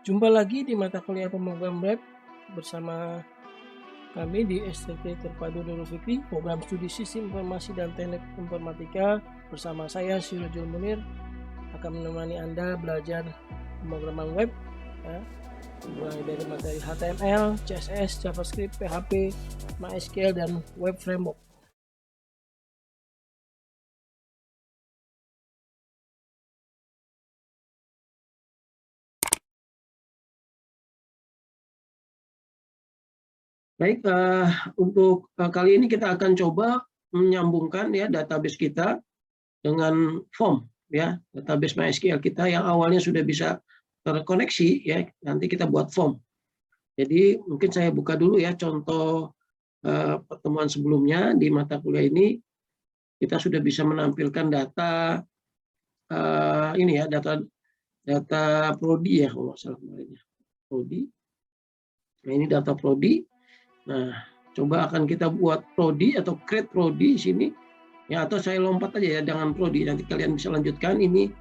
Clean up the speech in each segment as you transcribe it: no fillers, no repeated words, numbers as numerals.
Jumpa lagi di mata kuliah pemrograman web bersama kami di STT Terpadu Nurul Fikri, program studi Sistem Informasi dan Teknik Informatika. Bersama saya Sirojul Munir akan menemani Anda belajar pemrograman web, ya, mulai dari materi HTML, CSS, JavaScript, PHP, MySQL, dan Web Framework. Baik, untuk kali ini kita akan coba menyambungkan ya database kita dengan form ya, database MySQL kita yang awalnya sudah bisa terkoneksi ya, nanti kita buat form. Jadi mungkin saya buka dulu ya contoh pertemuan sebelumnya di mata kuliah ini kita sudah bisa menampilkan data ini ya, data prodi ya kalau nggak salah kemarin ya, prodi. Nah ini data prodi. Nah, coba akan kita buat prodi atau create prodi di sini. Ya, atau saya lompat aja ya, jangan prodi. Nanti kalian bisa lanjutkan ini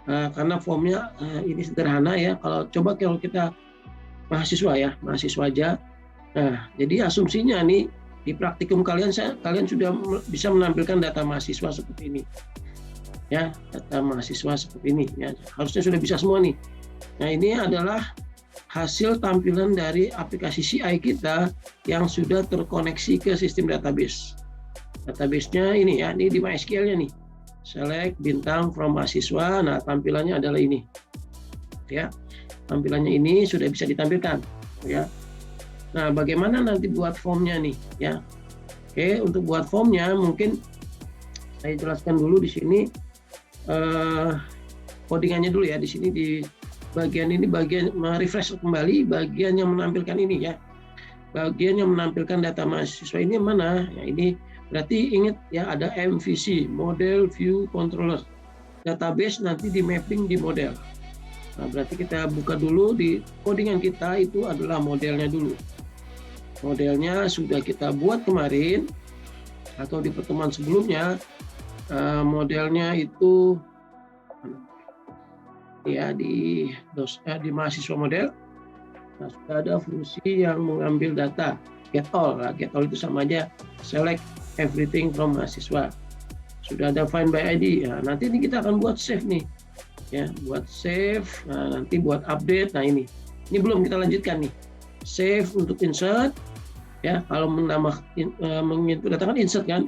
karena formnya ini sederhana ya. Kalau kita mahasiswa ya, mahasiswa aja. Nah, jadi asumsinya nih di praktikum kalian sudah bisa menampilkan data mahasiswa seperti ini. Ya, data mahasiswa seperti ini ya. Harusnya sudah bisa semua nih. Nah, ini adalah hasil tampilan dari aplikasi CI kita yang sudah terkoneksi ke sistem database. Database-nya ini ya, ini di MySQL-nya nih. Select bintang from mahasiswa. Nah, tampilannya adalah ini. Ya. Tampilannya ini sudah bisa ditampilkan, ya. Nah, bagaimana nanti buat formnya nih, ya. Oke, untuk buat formnya mungkin saya jelaskan dulu di sini codingannya dulu ya. Di sini di bagian ini bagian refresh kembali bagian yang menampilkan ini ya, bagian yang menampilkan data mahasiswa ini mana ya, ini berarti ingat ya ada MVC, model view controller, database nanti di mapping di model. Nah, berarti kita buka dulu di codingan kita itu adalah modelnya dulu. Modelnya sudah kita buat kemarin atau di pertemuan sebelumnya. Modelnya itu ya di mahasiswa model. Nah, sudah ada fungsi yang mengambil data get all. Nah, get all itu sama aja select everything from mahasiswa. Sudah ada find by ID. Nah, nanti ini kita akan buat save nih ya, buat save. Nah, nanti buat update. Nah, ini belum kita lanjutkan nih, save untuk insert ya. Kalau menginput data kan insert kan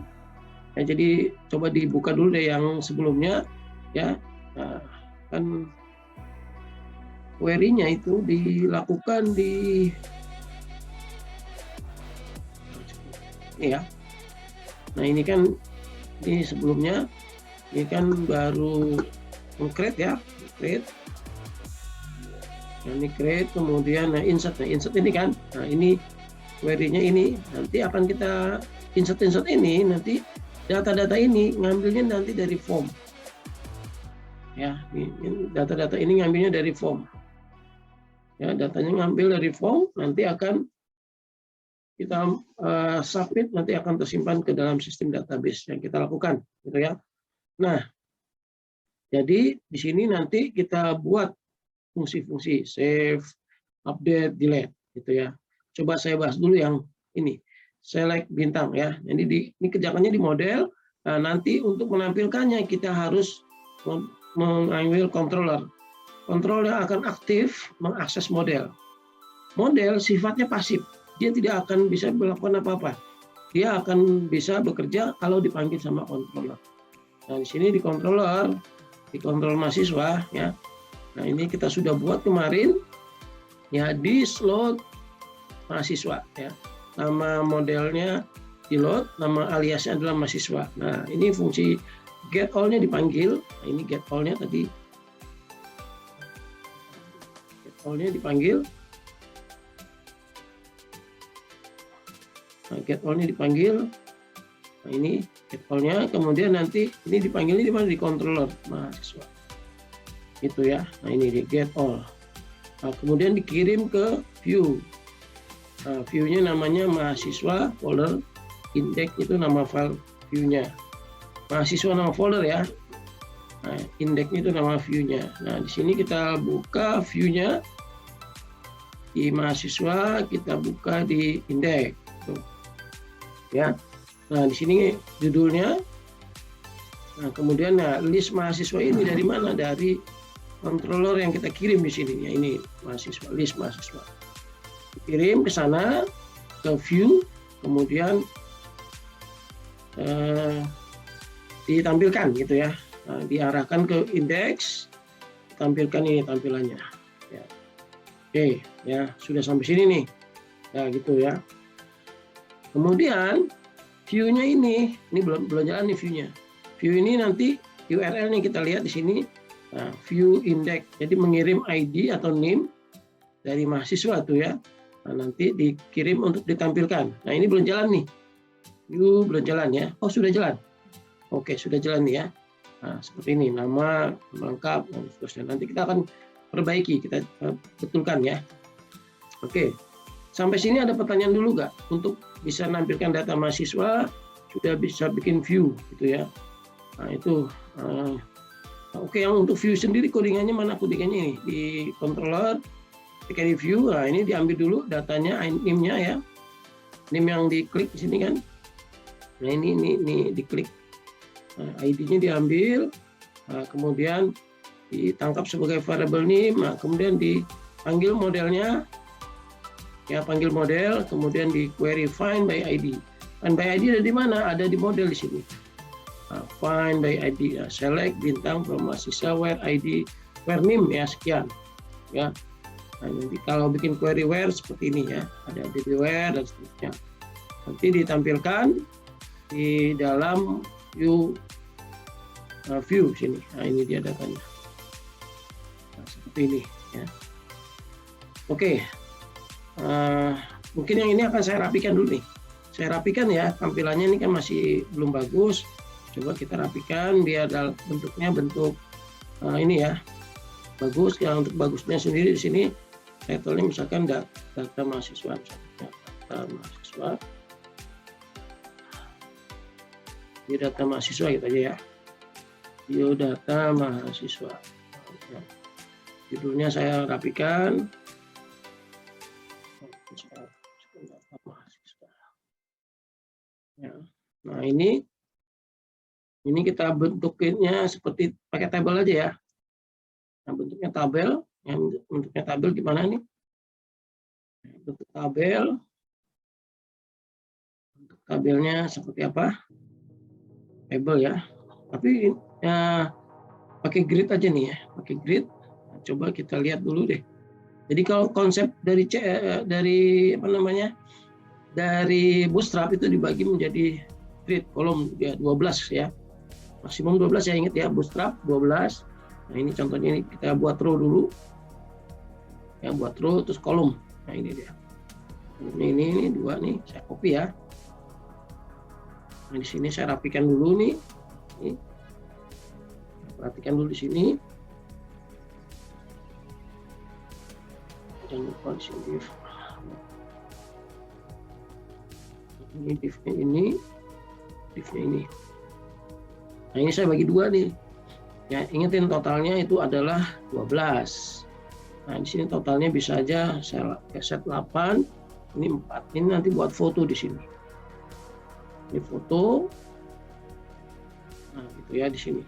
ya, jadi coba dibuka dulu deh yang sebelumnya ya. Nah, kan query-nya itu dilakukan di ini ya. Nah, ini kan ini sebelumnya ini kan baru create ya, create. Nah, ini create kemudian insert. Nah, insert ini kan. Nah, ini query-nya ini nanti akan kita insert ini nanti data-data ini ngambilnya nanti dari form. Ya, data-data ini ngambilnya dari form. Ya, datanya ngambil dari form, nanti akan kita submit, nanti akan tersimpan ke dalam sistem database yang kita lakukan, gitu ya. Nah, jadi di sini nanti kita buat fungsi-fungsi save, update, delete, gitu ya. Coba saya bahas dulu yang ini, select bintang ya. Jadi ini kerjakannya di model. Nah, nanti untuk menampilkannya kita harus mengambil controller. Controller akan aktif mengakses model. Model sifatnya pasif, dia tidak akan bisa melakukan apa-apa. Dia akan bisa bekerja kalau dipanggil sama controller. Nah, di sini di controller mahasiswa ya. Nah, ini kita sudah buat kemarin ya di slot mahasiswa ya. Nama modelnya di load, nama aliasnya adalah mahasiswa. Nah, ini fungsi get all-nya dipanggil. Nah, ini get all-nya tadi. All-nya dipanggil. Nah, get all-nya dipanggil. Nah, ini get all-nya, kemudian nanti ini dipanggilnya di mana? Di controller mahasiswa. Itu ya. Nah, ini di get all. Nah, kemudian dikirim ke view. Nah, view-nya namanya mahasiswa folder, index itu nama file view-nya. Mahasiswa nama folder ya. Nah, index itu nama view-nya. Nah, di sini kita buka view-nya. di mahasiswa, kita buka di indeks. Ya. Nah, di sini judulnya. Nah, kemudian list mahasiswa ini dari mana? Dari controller yang kita kirim di sini. Ya, ini mahasiswa, list mahasiswa. Kirim ke sana, ke view, kemudian ditampilkan gitu ya. Nah, diarahkan ke indeks, tampilkan ini tampilannya. Ya. Oke, ya sudah sampai sini nih. Ya gitu ya. Kemudian view-nya ini belum jalan nih view-nya. View ini nanti URL-nya kita lihat di sini. Nah, view index. Jadi mengirim ID atau name dari mahasiswa tuh ya. Nah, nanti dikirim untuk ditampilkan. Nah, ini belum jalan nih. View belum jalan ya. Oh, sudah jalan. Oke, sudah jalan nih ya. Nah, seperti ini, nama lengkap dan seterusnya. Nanti kita akan perbaiki, kita betulkan ya. Oke, sampai sini ada pertanyaan dulu nggak? Untuk bisa nampilkan data mahasiswa, sudah bisa bikin view gitu ya. Nah itu, oke, yang untuk view sendiri codingannya mana? Codingannya ini di controller, ketika di view, nah ini diambil dulu datanya, name-nya ya. Name yang diklik di sini kan. Nah ini diklik. Nah, ID-nya diambil, nah, kemudian ditangkap sebagai variable name, nah, kemudian dipanggil modelnya, ya panggil model, kemudian di query find by ID. Find by ID ada di mana? Ada di model di sini. Nah, find by ID, ya, select bintang from mahasiswa where ID, where name ya sekian, ya. Nah, nanti kalau bikin query where seperti ini ya, ada DB where dan seterusnya. Nanti ditampilkan di dalam view sini. Nah, ini dia datanya. Nah, seperti ini ya. Oke. Mungkin yang ini akan saya rapikan dulu nih. Saya rapikan ya, tampilannya ini kan masih belum bagus. Coba kita rapikan biar bentuknya bentuk ini ya. Bagus. Yang untuk bagusnya sendiri di sini title-nya misalkan data mahasiswa, data mahasiswa. Data mahasiswa gitu aja ya. Biodata mahasiswa. Judulnya saya rapikan. Ya. Nah ini kita bentuknya seperti pakai tabel aja ya. Nah bentuknya tabel. Yang bentuknya tabel gimana nih? Bentuk tabel. Bentuk tabelnya seperti apa? Tabel ya. Tapi ya pakai grid aja nih ya, pakai grid. Nah, coba kita lihat dulu deh. Jadi kalau konsep dari apa namanya, dari Bootstrap itu dibagi menjadi grid kolom ya 12 ya, maksimum 12 ya, ingat ya, Bootstrap 12. Nah ini contohnya, ini kita buat row dulu ya, buat row terus kolom. Nah ini dia, ini dua nih, saya copy ya. Nah di sini saya rapikan dulu nih. Ini. Perhatikan dulu di sini. Jangan lupa di sini div. Ini divnya ini, divnya ini. Nah ini saya bagi dua nih. Ya ingetin totalnya itu adalah 12. Nah di sini totalnya bisa aja saya set 8, ini 4. Ini nanti buat foto di sini. Ini foto. Nah gitu ya di sini.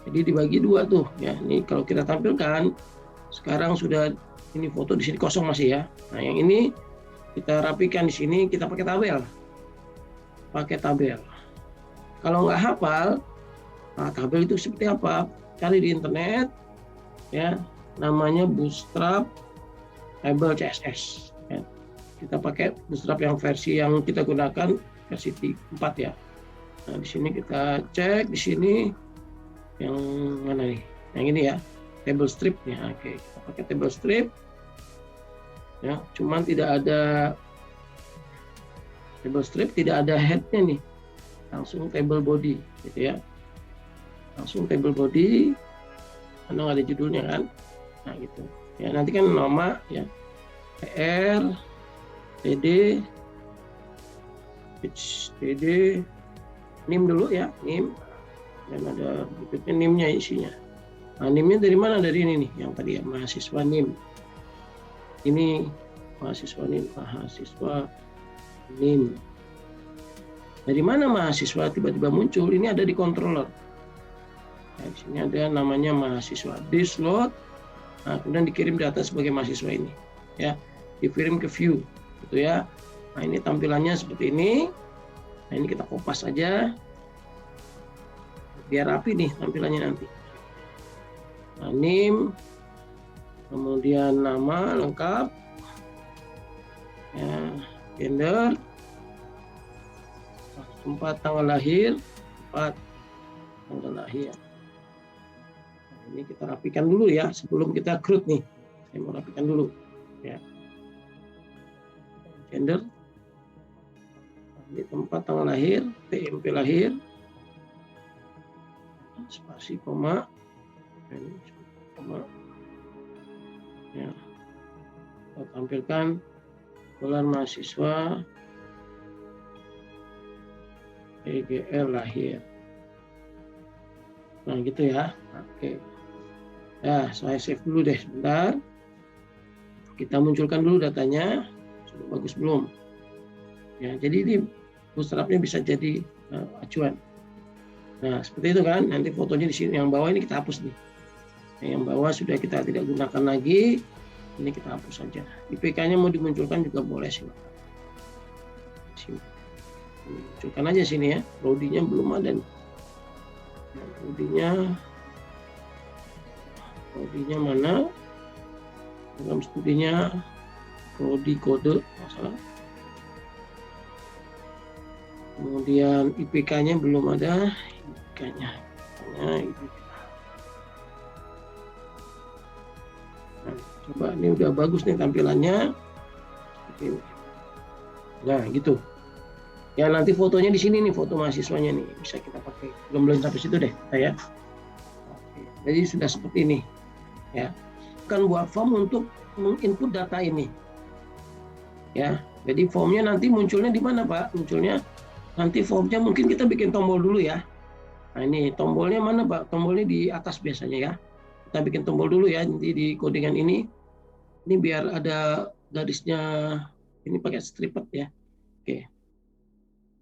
Jadi dibagi dua tuh ya. Ini kalau kita tampilkan sekarang sudah ini foto di sini kosong masih ya. Nah yang ini kita rapikan di sini, kita pakai tabel. Pakai tabel. Kalau nggak hafal, nah, tabel itu seperti apa? Cari di internet ya. Namanya Bootstrap Table CSS. Ya. Kita pakai Bootstrap yang versi yang kita gunakan versi 4 ya. Nah di sini kita cek di sini yang mana nih? Yang ini ya, table strip ya. Oke, kita pakai table strip. Ya, cuman tidak ada table strip, tidak ada headnya nih. Langsung table body, gitu ya. Langsung table body, karena nggak ada judulnya kan. Nah gitu. Ya nanti kan nama ya, PR, TD, TD, name dulu ya, name. Dan ada berikutnya name-nya isinya. Nah, name-nya dari mana? Dari ini nih, yang tadi ya, mahasiswa name. ini mahasiswa NIM. Dari mana mahasiswa tiba-tiba muncul? Ini ada di controller. Nah, di sini ada namanya mahasiswa dislot. Nah, kemudian dikirim data sebagai mahasiswa ini, ya, dikirim ke view, gitu ya. Nah, ini tampilannya seperti ini. Nah, ini kita kopas saja, biar rapi nih tampilannya nanti. Nah, NIM, kemudian nama lengkap, ya, gender, tempat tanggal lahir, Nah, ini kita rapikan dulu ya sebelum kita create nih. Saya mau rapikan dulu, ya. Gender, ini tempat tanggal lahir, TMP lahir, spasi koma, ini koma, ya. Kita tampilkan gelar mahasiswa EGL lahir. Nah, gitu ya. Oke. Ya, saya save dulu deh sebentar. Kita munculkan dulu datanya. Sudah bagus belum? Ya, jadi ini bootstrapnya bisa jadi acuan. Nah, seperti itu kan. Nanti fotonya di sini, yang bawah ini kita hapus nih. Nah, yang bawah sudah kita tidak gunakan lagi. Ini kita hapus saja. IPK-nya mau dimunculkan juga boleh, silakan. Sini. Munculkan aja sini ya. Prodinya belum ada nih. Prodinya mana? Dalam studinya prodi kode masalah. Kemudian IPK-nya belum ada. IPK-nya. Nah, coba ini udah bagus nih tampilannya. Nah, gitu. Ya, nanti fotonya di sini nih, foto mahasiswanya nih bisa kita pakai. Belum sampai situ deh, saya. Oke. Jadi sudah seperti ini, ya. Kan buat form untuk menginput data ini, ya. Jadi formnya nanti munculnya di mana, Pak? Munculnya nanti formnya mungkin kita bikin tombol dulu ya. Nah, ini tombolnya mana, Pak? Tombolnya di atas biasanya ya. Kita bikin tombol dulu ya, nanti di codingan ini. Ini biar ada garisnya. Ini pakai striped ya. Oke.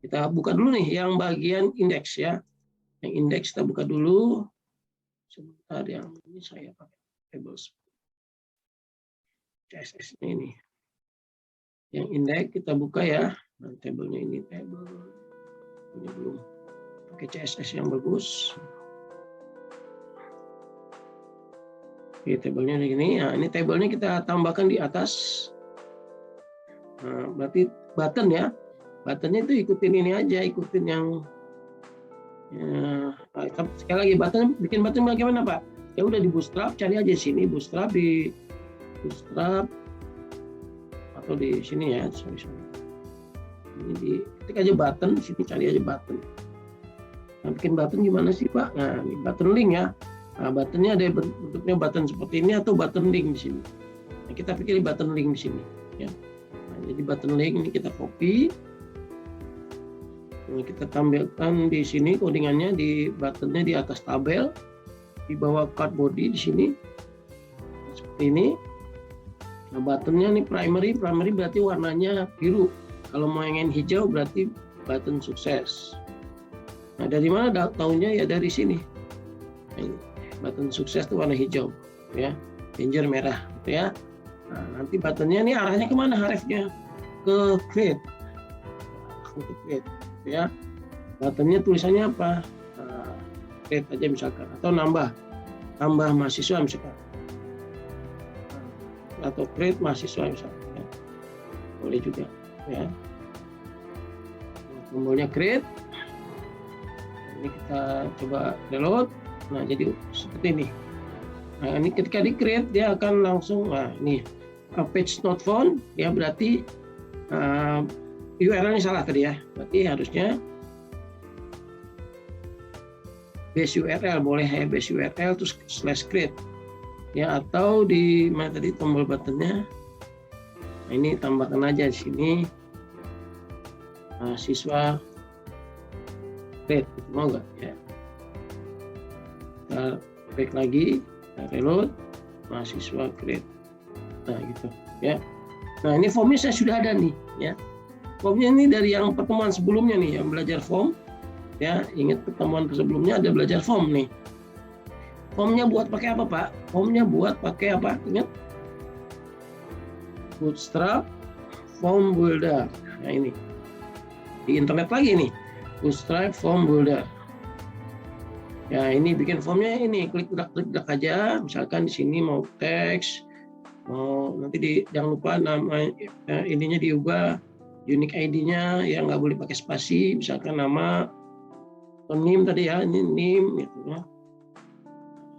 Kita buka dulu nih yang bagian indeks ya. Yang indeks kita buka dulu. Sebentar, yang ini saya pakai tables. CSS ini. Yang indeks kita buka ya. Nah, tabelnya ini table. Ini belum. Pakai CSS yang bagus. Oke, tabelnya begini. Nah, ini tabelnya kita tambahkan di atas. Nah, berarti button ya. Buttonnya itu ikutin ini aja, ikutin yang sekali lagi bikin button bagaimana, Pak? Ya udah di Bootstrap, cari aja sini Bootstrap, di Bootstrap atau di sini ya, sorry. Ini ketik aja button, sini cari aja button. Nah, bikin button gimana sih, Pak? Nah, ini button link ya. Nah, buttonnya ada bentuknya button seperti ini atau button link di sini. Nah, kita pilih button link di sini ya. Nah, jadi button link ini kita copy. Nah, kita tampilkan di sini codingannya, di buttonnya di atas tabel, di bawah card body di sini seperti ini. Nah, buttonnya ini primary berarti warnanya biru. Kalau mau yang hijau berarti button sukses. Nah, dari mana tahunya? Ya dari sini. Nah, ini button sukses itu warna hijau ya, danger merah gitu ya. Nah, nanti buttonnya ini arahnya kemana? Harefnya ke create, untuk create ya. Buttonnya tulisannya apa? Nah, create aja misalkan, atau nambah mahasiswa misalkan, atau create mahasiswa misalkan ya. Boleh juga ya. Tombolnya create. Ini kita coba reload. Nah, jadi seperti ini. Nah, ini ketika di create dia akan langsung, nah ini page not found ya, berarti URL-nya salah tadi ya. Berarti harusnya base URL, boleh ya base URL terus /create ya, atau di mana tadi tombol buttonnya. Nah, ini tambahkan aja di sini mahasiswa create, mau nggak ya? Kita back lagi, kita reload mahasiswa create. Nah, gitu ya. Nah, ini formnya saya sudah ada nih ya. Formnya ini dari yang pertemuan sebelumnya nih, yang belajar form ya. Ingat pertemuan sebelumnya ada belajar form nih. Formnya buat pakai apa, Pak? Formnya buat pakai apa? Ingat? Bootstrap Form Builder. Nah, ini di internet lagi nih, Bootstrap Form Builder. Ya, ini bikin formnya ini, klik drag aja. Misalkan di sini mau teks, mau nanti jangan lupa nama ininya diubah, unique ID-nya ya, nggak boleh pakai spasi. Misalkan nama atau name tadi ya, ini name gitu ya.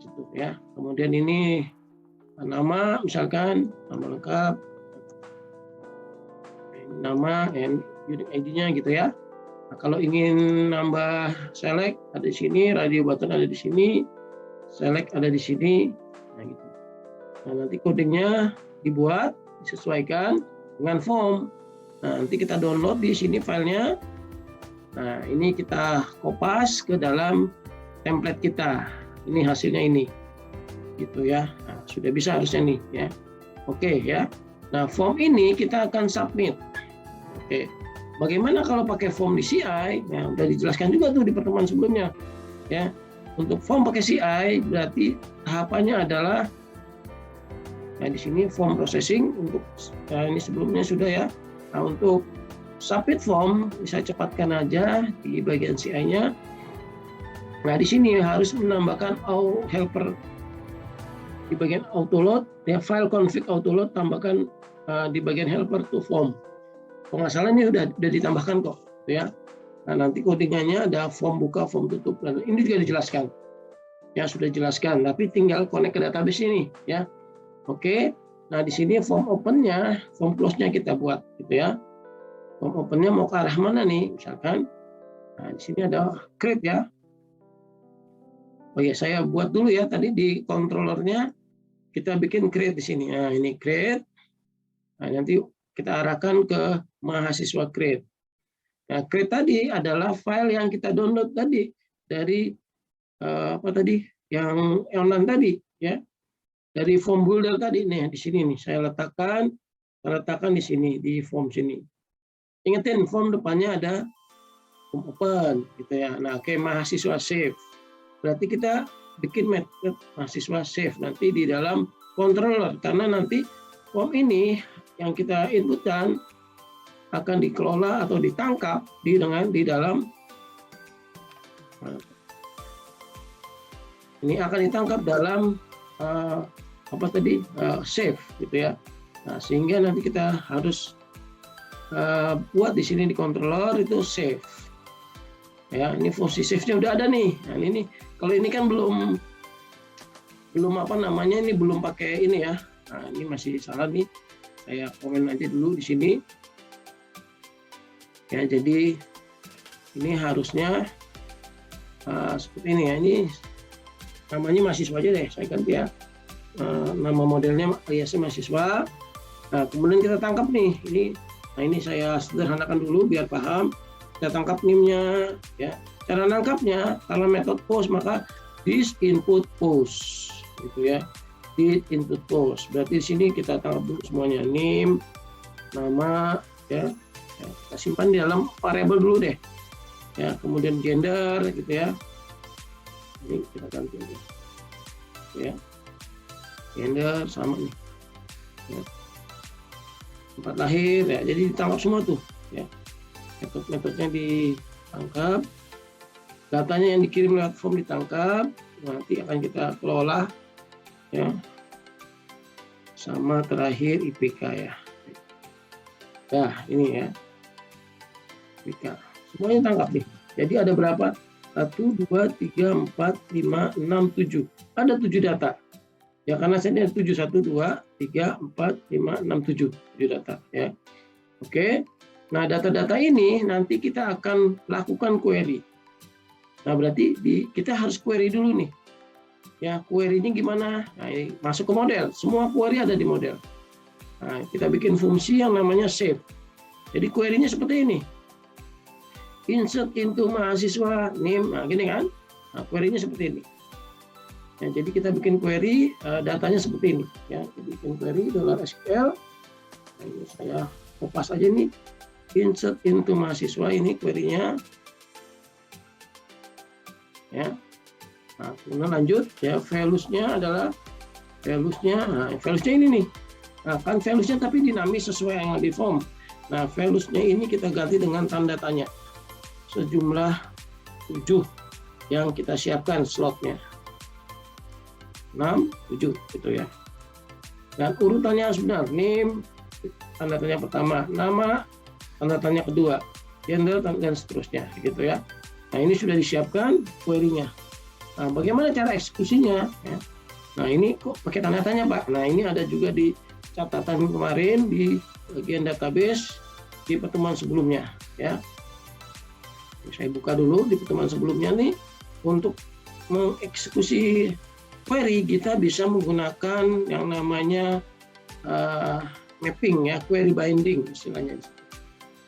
Gitu ya. Kemudian ini nama, misalkan nama lengkap, nama and unique ID-nya gitu ya. Nah, kalau ingin nambah select ada di sini, radio button ada di sini, select ada di sini, nah gitu. Nah, nanti codingnya dibuat, disesuaikan dengan form. Nah, nanti kita download di sini filenya. Nah, ini kita kopas ke dalam template kita. Ini hasilnya ini, gitu ya. Nah, sudah bisa harusnya nih ya. Oke ya. Nah, form ini kita akan submit. Oke. Bagaimana kalau pakai form di CI? Nah, udah dijelaskan juga tuh di pertemuan sebelumnya. Ya, untuk form pakai CI berarti tahapannya adalah, nah di sini form processing untuk ini sebelumnya sudah ya. Nah, untuk submit form bisa cepatkan aja di bagian CI-nya. Nah, di sini harus menambahkan helper di bagian autoload, ya file config autoload tambahkan di bagian helper to form. Kalau nggak salah ini udah ditambahkan kok, ya. Nah, nanti codingannya ada form buka, form tutup, dan ini juga dijelaskan. Ya sudah dijelaskan, tapi tinggal connect ke database ini, ya. Oke. Nah, di sini form open-nya, form close-nya kita buat, gitu ya. Form open-nya mau ke arah mana nih, misalkan. Nah, di sini ada create ya. Oh ya, saya buat dulu ya tadi di controllernya kita bikin create di sini. Nah, ini create. Nah, nanti kita arahkan ke mahasiswa create. Nah, create tadi adalah file yang kita download tadi dari apa tadi yang online tadi ya, dari form builder tadi nih di sini nih saya letakkan di sini di form sini. Ingetin form depannya ada form open gitu ya. Nah, oke, mahasiswa save. Berarti kita bikin method mahasiswa save nanti di dalam controller karena nanti form ini yang kita inputkan akan dikelola atau ditangkap di dalam ini akan ditangkap dalam apa tadi save gitu ya. Nah, sehingga nanti kita harus buat di sini di controller itu save. Ya, ini fungsi save-nya udah ada nih. Nah, ini kalau ini kan belum apa namanya, ini belum pakai ini ya. Nah, ini masih salah nih. Saya komen aja dulu di sini. Ya, jadi ini harusnya seperti ini ya. Ini namanya mahasiswa aja deh. Saya ganti ya. Nama modelnya aliasnya mahasiswa. Nah, kemudian kita tangkap nih. Ini saya sederhanakan dulu biar paham. Kita tangkap NIM-nya ya. Cara nangkapnya karena metode post maka this input post gitu ya. Di input post. Berarti di sini kita tangkap dulu semuanya, name, nama, ya. Kita simpan di dalam variabel dulu deh. Ya, kemudian gender gitu ya. Ini kita ganti aja. Ya. Gender sama nih. Ya. Tempat lahir ya. Jadi ditangkap semua tuh, ya. Metodenya ditangkap. Datanya yang dikirim lewat form ditangkap. Nanti akan kita kelola ya, sama terakhir IPK ya. Nah, ini ya IPK semuanya tangkap nih. Jadi ada berapa? 1, 2, 3, 4, 5, 6, 7. Ada 7 data ya, karena saya ada 7, 1, 2, 3, 4, 5, 6, 7 data ya. Oke. Nah, data-data ini nanti kita akan lakukan query. Nah, berarti kita harus query dulu nih. Ya, query-nya gimana? Nah, ini masuk ke model. Semua query ada di model. Nah, kita bikin fungsi yang namanya save. Jadi query-nya seperti ini. Insert into mahasiswa name. Nah, gini kan? Nah, query-nya seperti ini. Ya, jadi kita bikin query, datanya seperti ini. Ya, kita bikin query $SQL. Nah, ini saya kopas aja nih, insert into mahasiswa ini query-nya. Ya, nah, kemudian lanjut ya, values-nya adalah values-nya ini nih. Nah, kan values-nya tapi dinamis sesuai yang di form. Nah, values-nya ini kita ganti dengan tanda tanya. Sejumlah 7 yang kita siapkan slotnya. 6, 7 gitu ya. Dan urutannya harus benar. Name, tanda tanya pertama, nama, tanda tanya kedua, gender, dan seterusnya gitu ya. Nah, ini sudah disiapkan query-nya. Nah, bagaimana cara eksekusinya? Ya. Nah, ini kok pakai tanda tanya, Pak? Nah, ini ada juga di catatan kemarin di bagian database di pertemuan sebelumnya. Ya. Saya buka dulu di pertemuan sebelumnya nih. Untuk mengeksekusi query, kita bisa menggunakan yang namanya mapping ya, query binding istilahnya.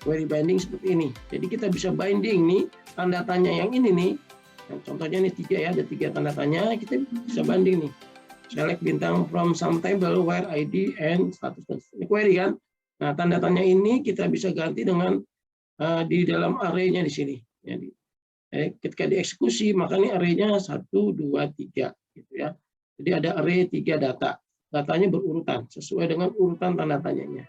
Query binding seperti ini. Jadi kita bisa binding nih tanda tanya yang ini nih. Nah, contohnya nih 3 ya, ada 3 tanda tanya, kita bisa banding nih. Select bintang from some table where ID and status. Ini query kan. Nah, tanda tanya ini kita bisa ganti dengan di dalam array-nya di sini. Jadi ketika dieksekusi maka ini array-nya 1, 2, 3 gitu ya. Jadi ada array 3 data. Datanya berurutan sesuai dengan urutan tanda tanyanya.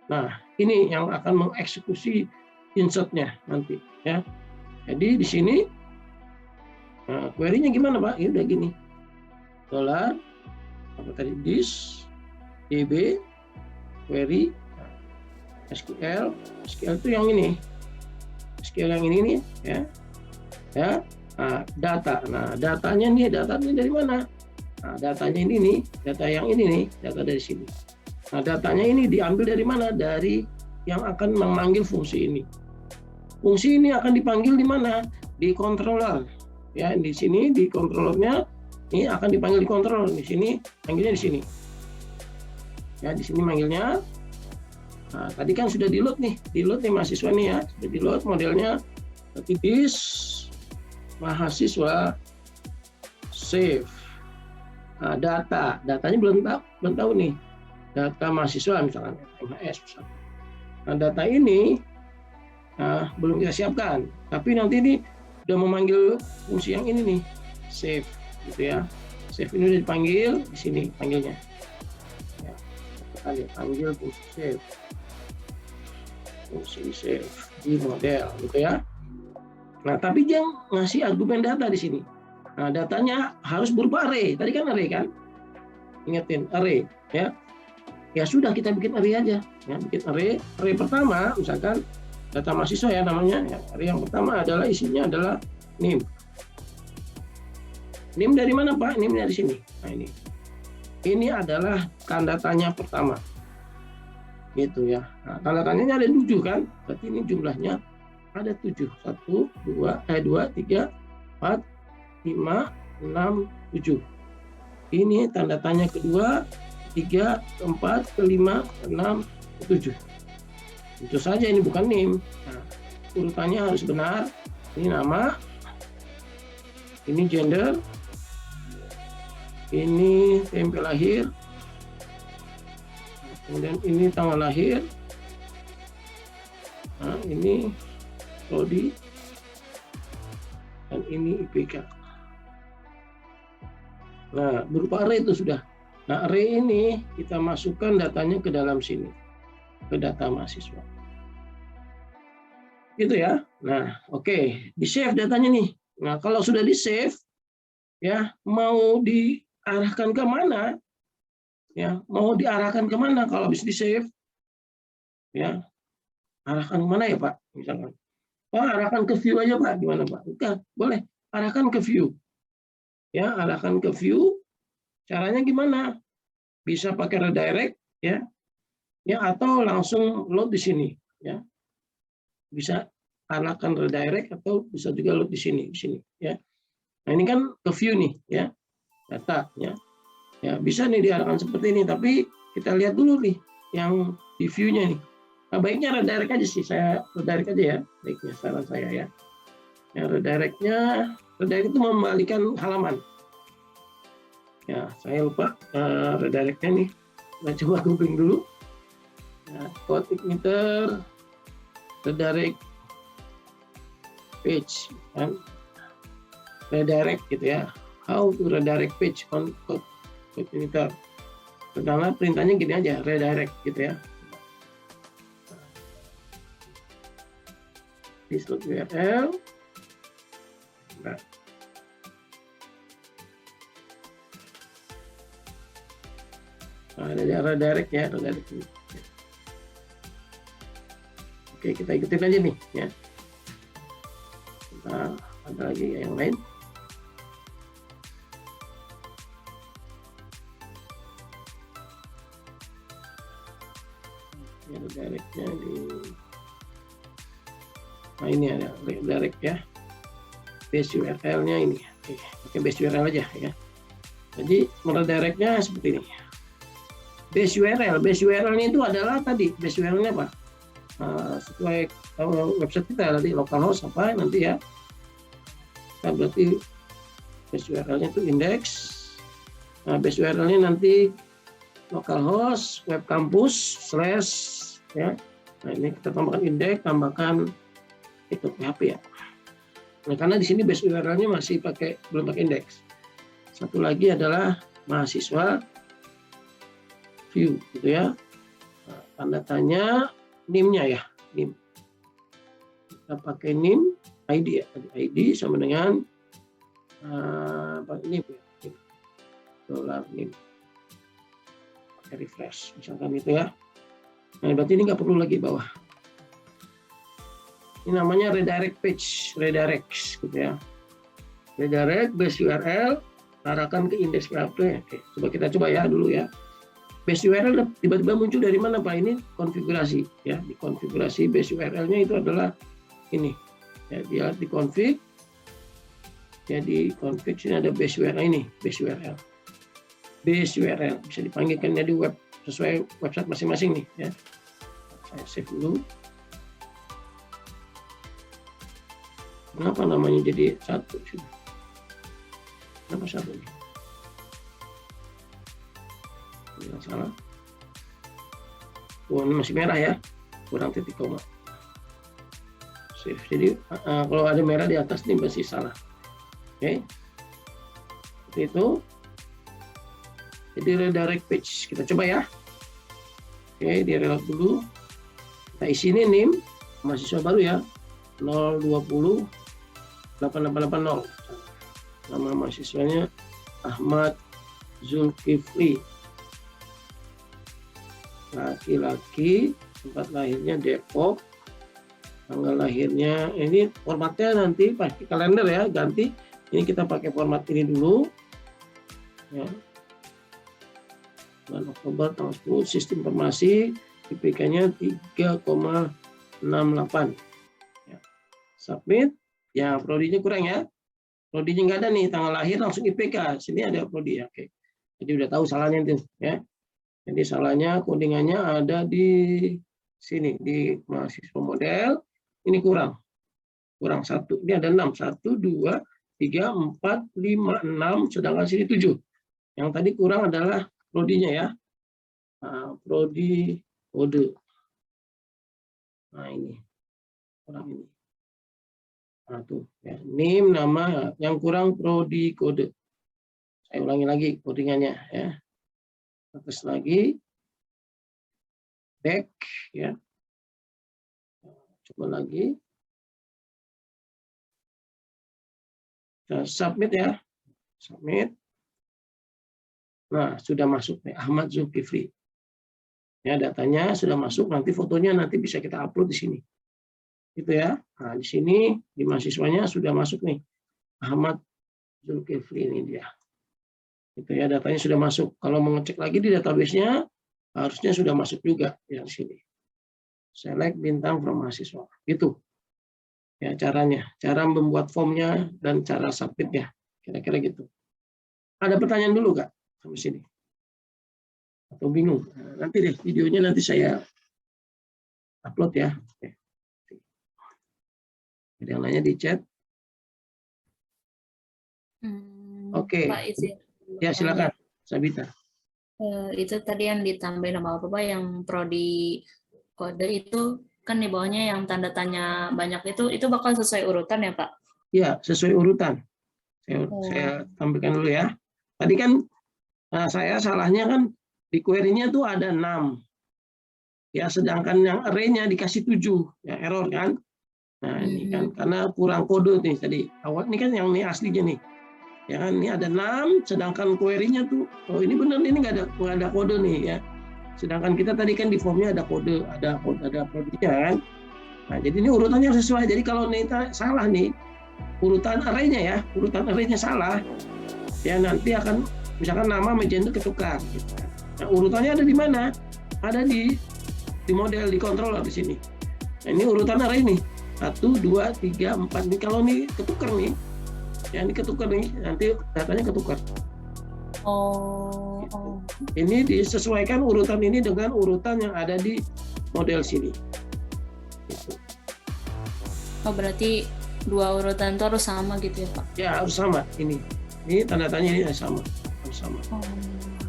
Nah, ini yang akan mengeksekusi insert-nya nanti ya. Jadi di sini query-nya gimana, Pak? Ini udah gini. Dollar apa tadi, this db query SQL itu yang ini. SQL yang ini nih ya. Ya. Nah, data. Nah, datanya dari mana? Nah, datanya ini nih, data yang ini nih, data dari sini. Nah, datanya ini diambil dari mana? Dari yang akan memanggil fungsi ini. Fungsi ini akan dipanggil di mana? Di controller. Ya, di sini di controllernya ini akan dipanggil di controller. Di sini panggilnya di sini. Ya, di sini manggilnya. Nah, tadi kan sudah di-load nih mahasiswa nih ya. Sudah di-load modelnya. Tapi this mahasiswa save. Nah, datanya belum tahu nih. Data mahasiswa misalkan MHS misalkan. Nah, data ini belum kita siapkan, tapi nanti ini udah memanggil fungsi yang ini nih, save gitu ya. Save ini udah dipanggil di sini panggilnya. Ya, kita panggil fungsi save di model gitu ya. Nah, tapi dia ngasih argumen data di sini. Nah, datanya harus berupa array. Tadi kan array kan? Ingetin array ya. Ya sudah, kita bikin array aja. Ya, bikin array pertama misalkan data mahasiswa ya namanya. Ya, array yang pertama adalah isinya adalah name. Name dari mana, Pak? Name dari sini. Nah, ini. Ini adalah tanda tanya pertama. Gitu ya. Nah, tanda tanyanya ada 7 kan? Berarti ini jumlahnya ada 7. 1, 2, 3, 4, 5, 6, 7. Ini tanda tanya kedua, 3, keempat, kelima, keenam, ketujuh. Tentu saja ini bukan name. Nah, urutannya harus benar. Ini nama, ini gender, ini tempe lahir, kemudian ini tanggal lahir, nah, ini prodi, dan ini IPK. Nah, berupa array itu sudah. Nah, array ini kita masukkan datanya ke dalam sini, ke data mahasiswa. Gitu ya. Nah, oke, di save datanya nih. Nah, kalau sudah di save, ya mau diarahkan ke mana? Ya, mau diarahkan ke mana kalau habis di save? Ya, arahkan ke mana ya, Pak? Misalkan, Pak, arahkan ke view aja, Pak. Gimana, Pak? Bukan, boleh. Arahkan ke view. Ya, arahkan ke view. Caranya gimana? Bisa pakai redirect, ya, atau langsung load di sini, ya. Bisa arahkan redirect atau bisa juga load di sini, ya. Nah, ini kan ke view nih, ya, data, ya. Ya, bisa nih diarahkan seperti ini, tapi kita lihat dulu nih yang di view-nya nih. Nah, baiknya redirect aja sih, saya redirect aja ya, baiknya saran saya ya. Ya, redirect itu membalikan halaman. Ya, saya lupa redirectnya nih. Kita coba googling dulu. Ya, code igniter redirect page, kan? Redirect gitu ya. How to redirect page on code igniter. Pertama perintahnya gini aja, redirect gitu ya. This URL. Nah. Ada redirect ya, redirect. Oke, kita ikutin aja nih ya. Nah, ada lagi yang lain. Ya, redirectnya di. Nah, ini ada redirect ya. Base URL-nya ini. Oke, pakai base URL aja ya. Jadi meredirectnya seperti ini. Base URL-nya itu adalah tadi base URL-nya apa? Sesuai website kita tadi localhost apa nanti ya. Kita berarti base URL-nya itu index. Nah, base URL-nya nanti localhost web campus / ya. Nah, ini kita tambahkan index, tambahkan itu PHP ya. Nah, karena di sini base URL-nya masih belum pakai index. Satu lagi adalah mahasiswa view gitu ya. Nah, tanda tanya NIM-nya ya, NIM. Kita pakai NIM ID ya, ID sama dengan NIM ya, $NIM. Pakai refresh misalkan itu ya. Nah, berarti ini nggak perlu lagi bawah. Ini namanya redirect page, redirects gitu ya. Redirect base URL arahkan ke index PHP. Oke, coba ya dulu ya. Base URL tiba-tiba muncul dari mana Pak? Ini konfigurasi ya. Di konfigurasi base URL-nya itu adalah ini. Ya, dia di config. Ya, di config sini ada base URL ini, base URL. Base URL bisa dipanggilkan di web sesuai website masing-masing nih ya. Saya save dulu. Kenapa namanya jadi satu? Kenapa satu? Yang salah. Oh, ini masih merah ya, kurang titik koma. Save. Jadi kalau ada merah di atas ini masih salah. Oke, seperti itu. Jadi redirect page kita coba ya. Oke, di reload dulu. Kita isi ini NIM mahasiswa baru ya, 020 8880. Nama mahasiswanya Ahmad Zulkifli. Laki-laki, tempat lahirnya Depok, tanggal lahirnya ini formatnya nanti pakai kalender ya, ganti ini kita pakai format ini dulu ya. Bulan Oktober tanggal 10, sistem informasi IPK-nya 3,68 ya. Submit ya, prodinya kurang ya, prodinya nggak ada nih, tanggal lahir langsung IPK, sini ada prodi ya. Oke, jadi udah tahu salahnya itu ya. Jadi salahnya codingannya ada di sini di mahasiswa model, ini kurang satu, ini ada 6, 1, 2, 3, 4, 5, 6, sedangkan sini 7. Yang tadi kurang adalah prodinya ya, prodi kode. Nah ini kurang ini. Nah tuh ya, NIM nama yang kurang prodi kode. Saya ulangi lagi codingannya ya. Terus lagi back ya, coba lagi submit ya, submit. Nah sudah masuk nih Ahmad Zulkifli ya, datanya sudah masuk, nanti fotonya nanti bisa kita upload di sini gitu ya. Nah di sini di mahasiswanya sudah masuk nih Ahmad Zulkifli, ini dia itu ya, datanya sudah masuk. Kalau mengecek lagi di database-nya harusnya sudah masuk juga ya di sini. Select bintang from mahasiswa. Gitu ya caranya, cara membuat formnya dan cara submitnya, kira-kira gitu. Ada pertanyaan dulu Kak sampai sini? Atau bingung? Nah, nanti deh videonya nanti saya upload ya. Oke. Ada yang nanya di chat? Oke. Pak izin. Ya, silakan, Sabita. Itu tadi yang ditambahin sama Bapak yang prodi kode itu kan di bawahnya yang tanda tanya banyak itu bakal sesuai urutan ya Pak? Ya, sesuai urutan. Saya tampilkan dulu ya. Tadi kan saya salahnya kan di query-nya tuh ada 6. Ya, sedangkan yang array-nya dikasih 7. Ya, error kan. Nah, ini kan karena kurang kode nih tadi. Awal ini kan yang ini aslinya nih. Ya kan, ini ada 6, sedangkan query-nya tuh, oh ini benar, ini nggak ada kode nih ya. Sedangkan kita tadi kan di formnya ada kode, ada prodinya kan. Nah, jadi ini urutannya sesuai. Jadi kalau ini salah nih, urutan array-nya salah, ya nanti akan misalkan nama sama gender ketukar. Gitu. Nah, urutannya ada di mana? Ada di model, di controller di sini. Nah, ini urutan array nih, 1, 2, 3, 4. Nih kalau nih ketukar nih, ya ini ketukar nih, nanti datanya ketukar. Ini disesuaikan urutan ini dengan urutan yang ada di model sini. Gitu. Berarti 2 urutan itu harus sama gitu ya Pak? Ya harus sama ini tanda tanya ini harus sama.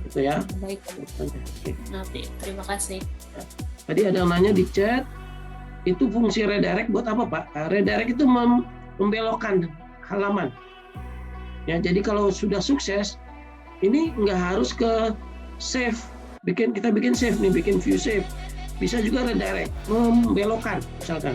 Itu ya. Baik. Oke. Nanti terima kasih. Tadi ada yang nanya di chat, itu fungsi redirect buat apa Pak? Redirect itu membelokkan halaman. Ya, jadi kalau sudah sukses, ini nggak harus ke save. Kita bikin save nih, bikin view save. Bisa juga redirect, membelokkan misalkan.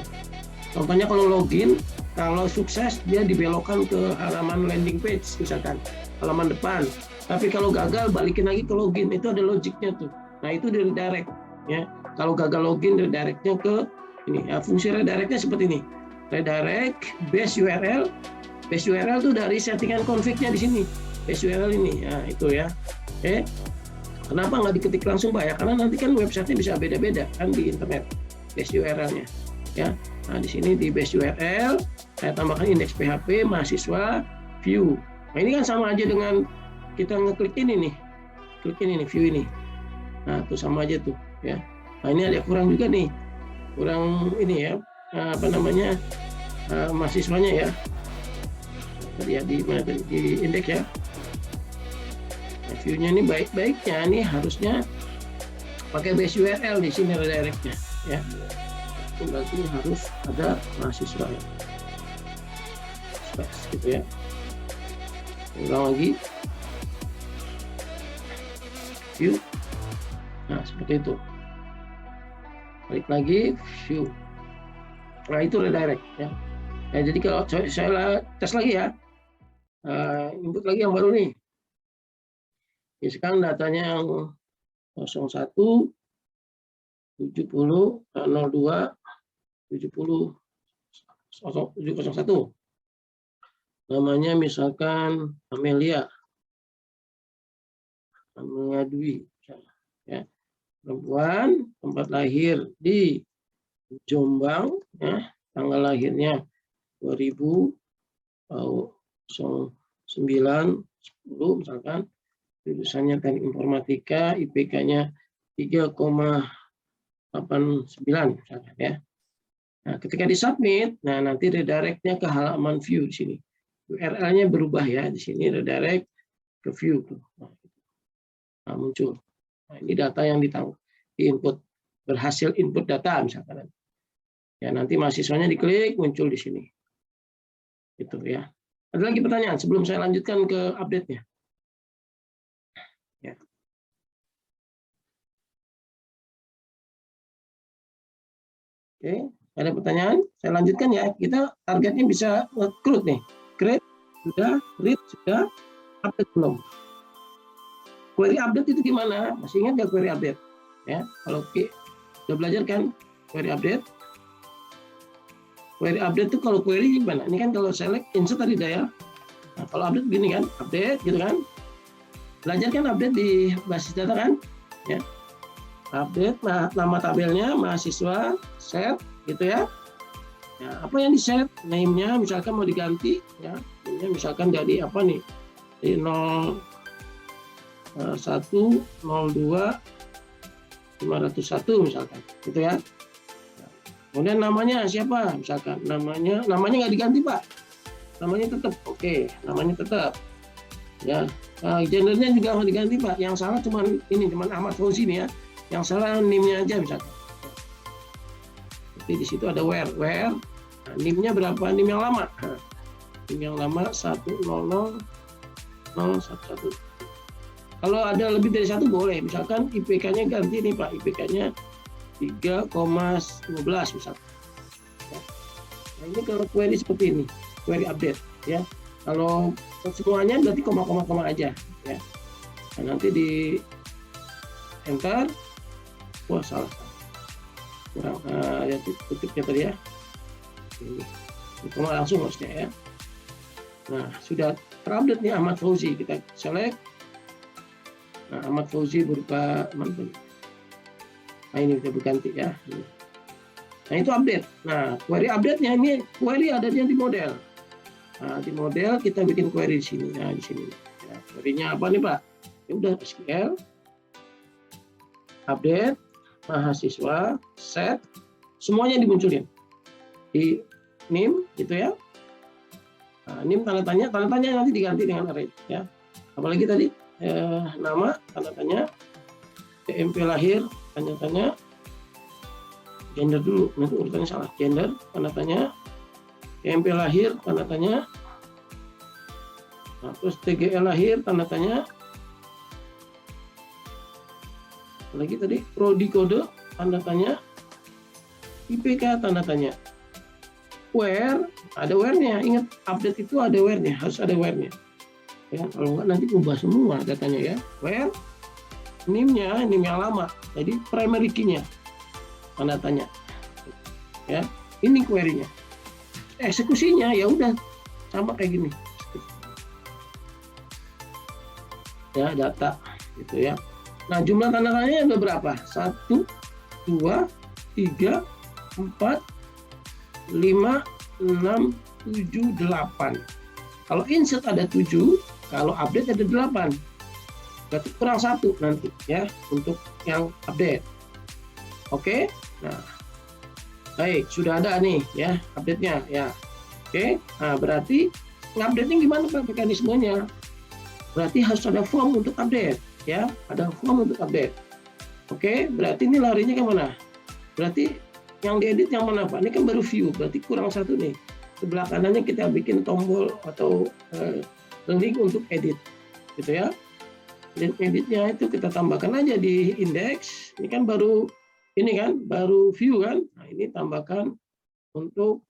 Contohnya kalau login, kalau sukses dia dibelokkan ke halaman landing page misalkan, halaman depan. Tapi kalau gagal balikin lagi ke login, itu ada logiknya tuh. Nah itu di redirect. Ya, kalau gagal login redirectnya ke ini. Ya, fungsi redirectnya seperti ini. Redirect base URL. Base URL itu dari settingan config-nya di sini. Base URL ini, ya itu ya. Oke. Kenapa nggak diketik langsung Pak ya? Karena nanti kan website-nya bisa beda-beda kan di internet. Base URL-nya. Ya. Nah, di sini di base URL saya tambahkan indeks PHP mahasiswa view. Nah, ini kan sama aja dengan kita ngeklik ini nih. Klik ini nih, view ini. Nah, itu sama aja tuh, ya. Nah, ini ada kurang juga nih. Kurang ini ya. Mahasiswanya ya. Tadi ya di mana tadi di indeks ya. Nah, view-nya ini baik-baiknya ini harusnya pakai base URL di sini redirect-nya, ya. Berarti harus ada mahasiswa ya. Gitu ya. Ulang lagi. View. Nah, seperti itu. Balik lagi, view. Nah, itu redirect ya. Nah, jadi kalau saya tes lagi ya. Input lagi yang baru nih. Jadi sekarang datanya yang 01 70 02 70 701. Namanya misalkan Amelia Dwi, ya. Perempuan, tempat lahir di Jombang, ya. Tanggal lahirnya 2009 10 misalkan. Jurusannya teknik informatika, IPK-nya 3,89 misalkan ya. Nah, ketika disubmit, nah nanti redirect-nya ke halaman view di sini. URL-nya berubah ya, di sini redirect ke view. Nah, muncul. Nah, ini data yang diinput, berhasil input data misalkan. Ya, nanti mahasiswanya diklik, muncul di sini. Gitu ya. Ada lagi pertanyaan sebelum saya lanjutkan ke update-nya? Ya. Oke, ada pertanyaan? Saya lanjutkan ya. Kita targetnya bisa recruit nih. Create sudah, read sudah, update belum? Query update itu gimana? Masih ingat nggak query update? Ya, kalau sudah belajar kan query update? Query update itu kalau query gimana? Ini kan kalau select insert tadi dah ya. Nah, kalau update gini kan, update gitu kan. Belajar kan update di basis data kan? Ya. Update nama tabelnya mahasiswa set gitu ya. Ya, apa yang di set? Name-nya misalkan mau diganti ya. Ini misalkan dari apa nih? Dari 01 02 501 misalkan gitu ya. Kemudian namanya siapa? Misalkan namanya nggak diganti Pak. Namanya tetap. Oke, namanya tetap. Ya, gendernya juga harus diganti Pak. Yang salah cuman Ahmad Fauzi nih ya. Yang salah NIM-nya aja misalkan. Jadi di situ ada where. Nah, NIM-nya berapa? NIM yang lama. Nah, NIM yang lama 1000011. Kalau ada lebih dari satu boleh. Misalkan IPK-nya ganti nih Pak. IPK-nya 3,12 misalkan. Nah, ini kalau query seperti ini, query update ya. Kalau semuanya berarti koma aja ya. Nah, nanti di enter. Wah, salah. Kurang ya tutupnya tadi ya. Ini koma langsung maksudnya ya. Nah, sudah terupdate nih Ahmad Fauzi. Kita select. Nah, Ahmad Fauzi berupa mana? Nah, ini kita berganti ya. Nah, itu update. Nah, query update-nya ini query adanya di model. Nah, di model kita bikin query di sini. Nah, di sini. Ya, query-nya apa nih, Pak? Ya udah SQL update mahasiswa set semuanya dimunculin. Di NIM gitu ya. Nah, NIM tanda tanya nanti diganti dengan array ya. Apalagi tadi nama tanda tanya, TMP lahir tanda tanya, gender dulu, nanti urutannya salah, gender tanda tanya, TMP lahir tanda tanya, nah, terus TGL lahir tanda tanya, lagi tadi prodi kode tanda tanya, IPK tanda tanya, where ada where-nya, ingat update itu ada where-nya, harus ada where-nya ya, kalau nggak nanti ubah semua datanya ya. Where NIM-nya NIM yang lama, jadi primary key-nya tanda tanya ya, ini query-nya. Eksekusinya ya udah sama kayak gini ya, data gitu ya. Nah, jumlah tanda tanya ada berapa? 1, 2, 3, 4, 5, 6, 7, 8. Kalau insert ada 7, kalau update ada 8. Berarti kurang 1 nanti ya untuk yang update. Oke. Nah, baik, sudah ada nih ya update-nya ya. Oke. Nah, berarti update-nya gimana Pak mekanismenya? Berarti harus ada form untuk update ya, ada form untuk update. Oke, berarti ini larinya kemana? Berarti yang diedit yang mana Pak? Ini kan baru view, berarti kurang 1 nih. Sebelah kanannya kita bikin tombol atau link untuk edit gitu ya. Dan editnya itu kita tambahkan aja di index. Ini kan baru view kan. Nah, ini tambahkan untuk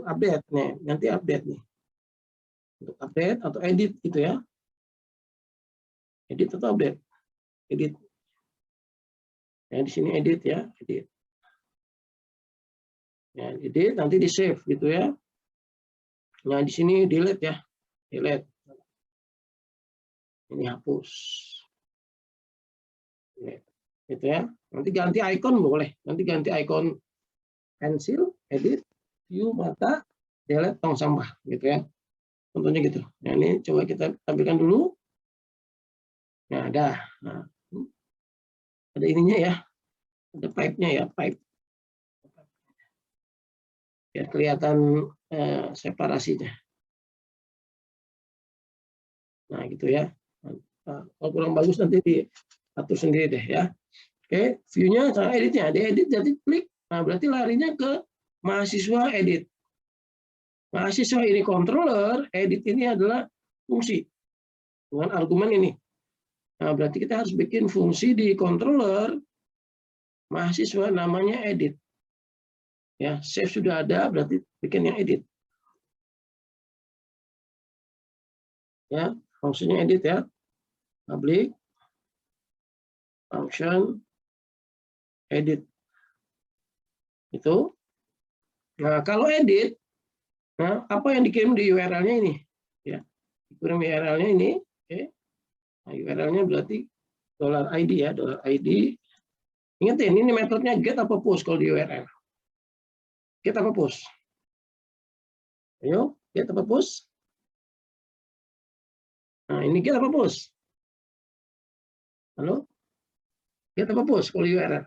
update nih, nanti update nih. Untuk update atau edit gitu ya. Edit atau update? Edit. Ya, di sini edit ya, edit. Ya, edit nanti di save gitu ya. Nah, di sini delete ya. Delete. Ini hapus. Gitu ya. Nanti ganti icon boleh. Nanti ganti icon pensil, edit, view, mata, delete, tong sampah gitu ya. Contohnya gitu. Nah, ini coba kita tampilkan dulu. Nah, ada. Nah, ada ininya ya. Ada pipe-nya ya, pipe. Biar kelihatan separasinya. Nah, gitu ya. Nah, kalau kurang bagus nanti diatur sendiri deh ya. Oke, view-nya sama editnya. Di edit jadi klik. Nah, berarti larinya ke mahasiswa edit. Mahasiswa ini controller, edit ini adalah fungsi dengan argumen ini. Nah, berarti kita harus bikin fungsi di controller mahasiswa namanya edit. Ya, save sudah ada, berarti bikin yang edit. Ya, fungsinya edit ya. Public function edit. Itu. Nah, kalau edit, nah, apa yang dikirim di URL-nya ini? Ya, dikirim URL-nya ini. Oke. Nah, URL-nya berarti $ID ya, $ID. Ingetin, ini metodenya get apa post kalau di URL? Get apa post? Ayo, get apa post? Nah, ini get apa post? Halo? Get apa post kalau di URL?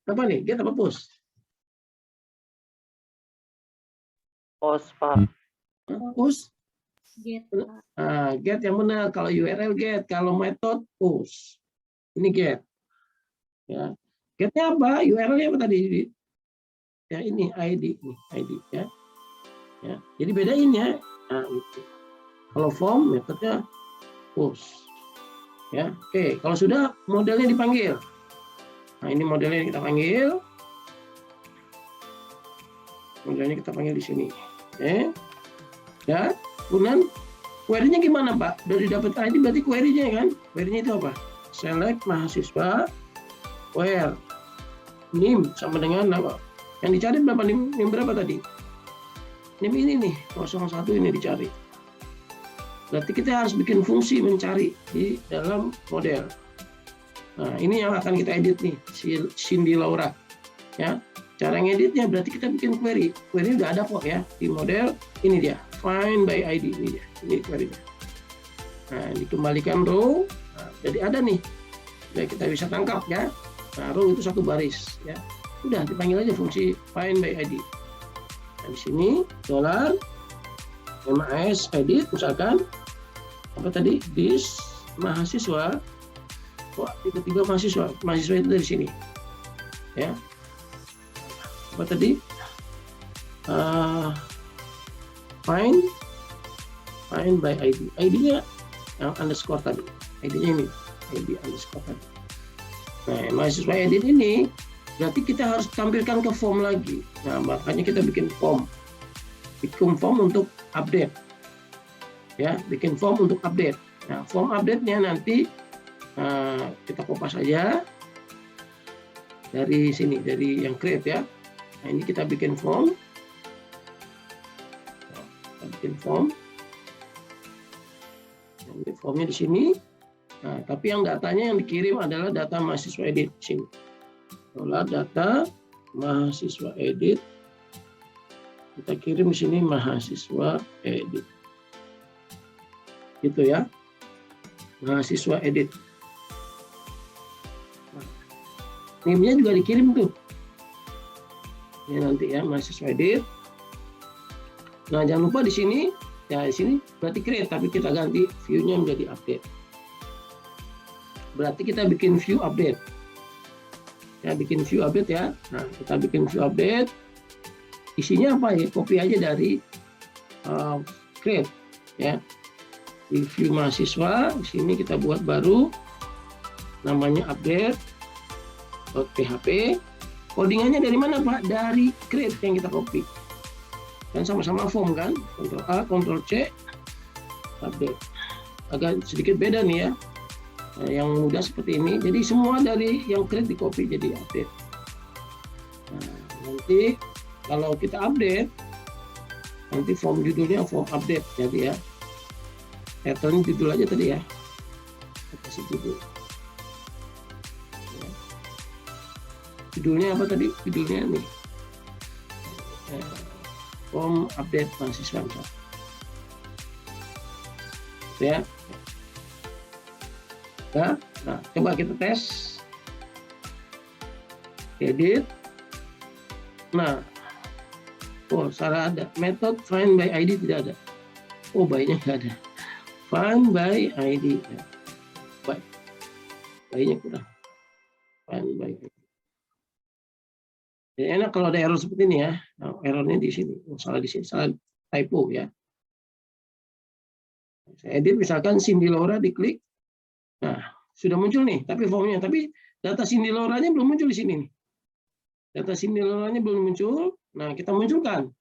Apa nih? Get apa post? Post, Pak. Post. Get. Get yang benar. Kalau URL get, kalau method post. Ini get. Ya. Getnya apa? URL-nya apa tadi? Ya ini ID, nih ID ya. Ya. Jadi bedain ya. Nah, gitu. Kalau form metodenya post. Ya. Oke, kalau sudah modelnya dipanggil. Nah, ini modelnya kita panggil. Modelnya kita panggil di sini. Oke. Ya. Kemudian query-nya gimana, Pak? Dari dapat ID berarti query-nya kan? Query-nya itu apa? Select mahasiswa where NIM sama dengan nama. Yang dicari berapa NIM? NIM berapa tadi? NIM ini nih, 01 ini dicari. Berarti kita harus bikin fungsi mencari di dalam model. Nah, ini yang akan kita edit nih, si Cindy Laura. Ya. Cara ngeditnya berarti kita bikin query. Query udah ada kok ya di model. Ini dia, find by ID ini dia. Ini query-nya. Nah, dikembalikan row. Nah, jadi ada nih. Jadi kita bisa tangkap ya. Nah, row itu satu baris ya. Udah dipanggil aja fungsi find by ID. Nah, di sini dollar MAS edit misalkan apa tadi? This mahasiswa. Wah, tiba-tiba mahasiswa itu dari sini. Ya. Apa tadi? Find by ID. ID-nya yang underscore tadi. ID-nya ini. ID underscore tadi. Nah, mahasiswa edit ini berarti kita harus tampilkan ke form lagi. Nah, makanya kita bikin form. Bikin form untuk update. Ya, bikin form untuk update. Nah, form update-nya nanti kita kopas saja dari sini, dari yang create ya. Nah, ini kita bikin form. Kita bikin form. Ini formnya di sini. Nah, tapi yang datanya yang dikirim adalah data mahasiswa edit di sini. Dollar data mahasiswa edit. Kita kirim di sini mahasiswa edit. Gitu ya. Mahasiswa edit. Name-nya juga dikirim tuh. Ini nanti ya mahasiswa edit. Nah, jangan lupa di sini ya, di sini berarti create tapi kita ganti view-nya menjadi update. Berarti kita bikin view update. Ya, bikin view update ya. Nah, kita bikin view update. Isinya apa ya? Copy aja dari create ya. Di view mahasiswa, di sini kita buat baru namanya update.php. Codingannya dari mana, Pak? Dari create yang kita copy. Dan sama-sama form kan? Ctrl A, Ctrl C, update. Agak sedikit beda nih ya. Nah, yang mudah seperti ini. Jadi semua dari yang create di copy jadi update. Nah, nanti kalau kita update, nanti form judulnya form update. Jadi ya, pattern judul aja tadi ya. Kasih judul. Judulnya apa tadi? Judulnya nih. Form update mahasiswa misalnya. Ya. Nah, coba kita tes. Edit. Nah. Oh, salah ada. Method find by ID tidak ada. Oh, by-nya nggak ada. Find by ID. Baik. By-nya kurang. Find by ID. Jadi enak kalau ada error seperti ini ya. Nah, errornya di sini. Salah di sini. Salah typo ya. Saya edit misalkan Cindy Laura diklik. Nah, sudah muncul nih. Tapi formnya. Tapi data Cindy Laura-nya belum muncul di sini nih. Data Cindy Laura-nya belum muncul. Nah, kita munculkan.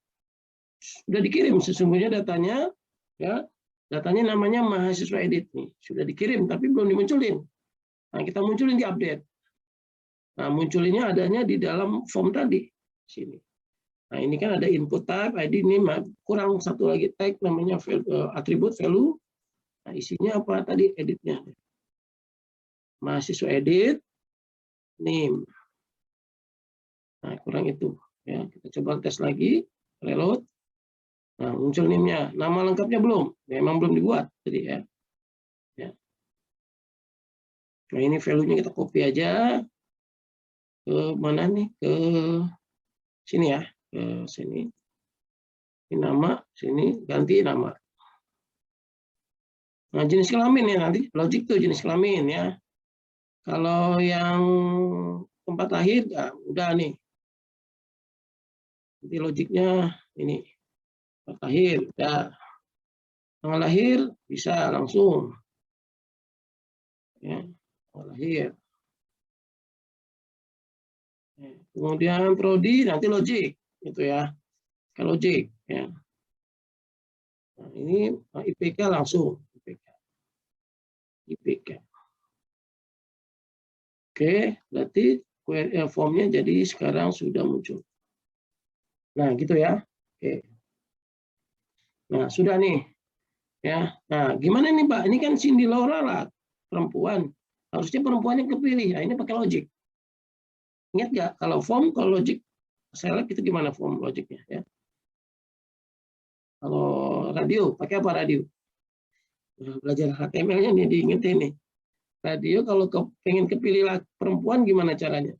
Sudah dikirim sesungguhnya datanya. Ya. Datanya namanya mahasiswa edit nih. Sudah dikirim tapi belum dimunculin. Nah, kita munculin di update. Nah, munculinnya adanya di dalam form tadi. Sini. Nah, ini kan ada input type, ID, name, kurang satu lagi tag namanya atribut value. Nah, isinya apa tadi editnya? Mahasiswa edit, name. Nah, kurang itu. Ya, kita coba tes lagi, reload. Nah, muncul name-nya. Nama lengkapnya belum. Memang belum dibuat tadi ya. Ya. Nah, ini value-nya kita copy aja. Ke mana nih? Ke sini ya. Ke sini. Ini nama, sini ganti nama. Nah, jenis kelamin ya nanti, logik tuh jenis kelamin ya. Kalau yang tempat lahir, ya udah nih. Nanti logiknya ini, tempat lahir, ya. Tanggal lahir bisa langsung. Ya, tanggal lahir. Kemudian prodi nanti logik, gitu ya. Ke logik, ya. Nah, ini IPK langsung. IPK. Oke, berarti formnya jadi sekarang sudah muncul. Nah, gitu ya. Oke. Nah, sudah nih. Ya. Nah, gimana nih, Pak? Ini kan Cindy Laura lah, perempuan. Harusnya perempuan yang kepilih. Nah, ini pakai logik. Ingat nggak? Kalau form, kalau logik, select itu gimana form logiknya? Ya. Kalau radio, pakai apa radio? Belajar HTML-nya nih, diingetin nih. Radio kalau pengen kepilih perempuan gimana caranya?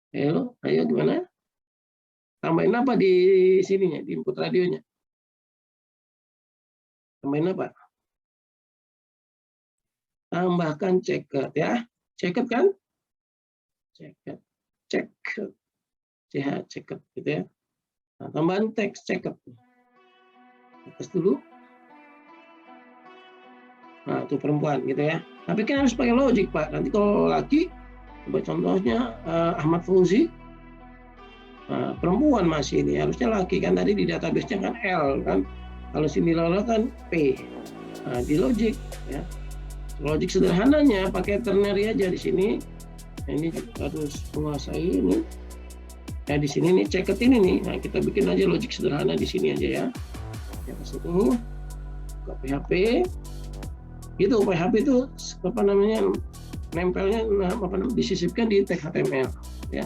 Ayo gimana? Tambahin apa di sininya, di input radionya? Tambahin apa? Tambahkan ceket ya. Ceket kan? Ceket. Ceket. Ceket gitu ya. Nah, tambahan teks ceket. Tes dulu. Nah, itu perempuan gitu ya. Tapi kan harus pakai logik, Pak. Nanti kalau laki, coba contohnya Ahmad Fauzi. Nah, perempuan masih ini, harusnya laki kan, tadi di database-nya kan L kan. Kalau Cindy Laura kan P. Nah, di logik ya. Logik sederhananya pakai ternary aja di sini. Nah, ini juga harus menguasai ini. Nah, di sini nih ceket ini nih. Nah, kita bikin aja logik sederhana di sini aja ya. Ya, ke sini. Ke PHP. Gitu, PHP itu apa namanya? Nempelnya disisipkan di tag HTML ya.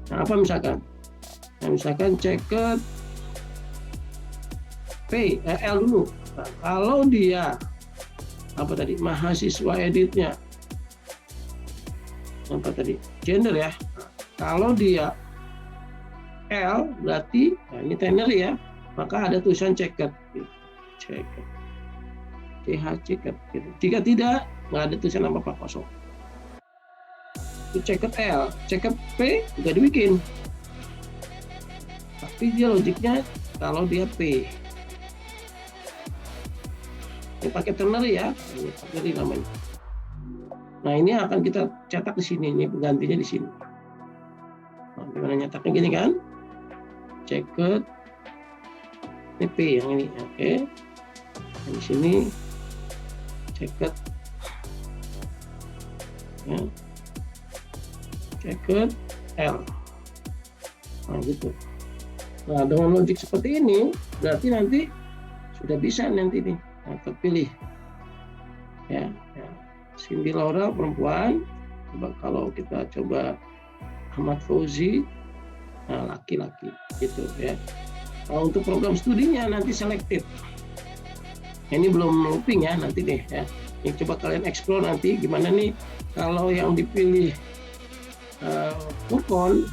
Nah, apa misalkan? Nah, misalkan ceket L dulu. Nah, kalau dia apa tadi, mahasiswa editnya apa tadi, gender ya. Nah, kalau dia L berarti, nah ini ternary ya, maka ada tulisan ceket gitu. Ceket ceket gitu. Jika tidak, nggak ada tulisan apa-apa, kosong. Itu ceket L, ceket P nggak dibikin, tapi dia logiknya kalau dia P. Ini pakai ternary ya, ini ternary namanya. Nah, ini akan kita cetak di sini, ini penggantinya di sini. Nah, gimana nyetaknya gini kan? Ceket ini P yang ini, oke. Di sini ceket ya, ceket L. Nah, gitu. Nah, dengan logik seperti ini berarti nanti sudah bisa nanti nih, nah, terpilih ya, ya. Cindy Laura perempuan. Coba kalau kita coba Ahmad Fauzi, nah, laki-laki gitu ya. Nah, untuk program studinya nanti selected. Ini belum looping ya, nanti deh ya. Ini coba kalian explore nanti gimana nih kalau yang dipilih Furkon.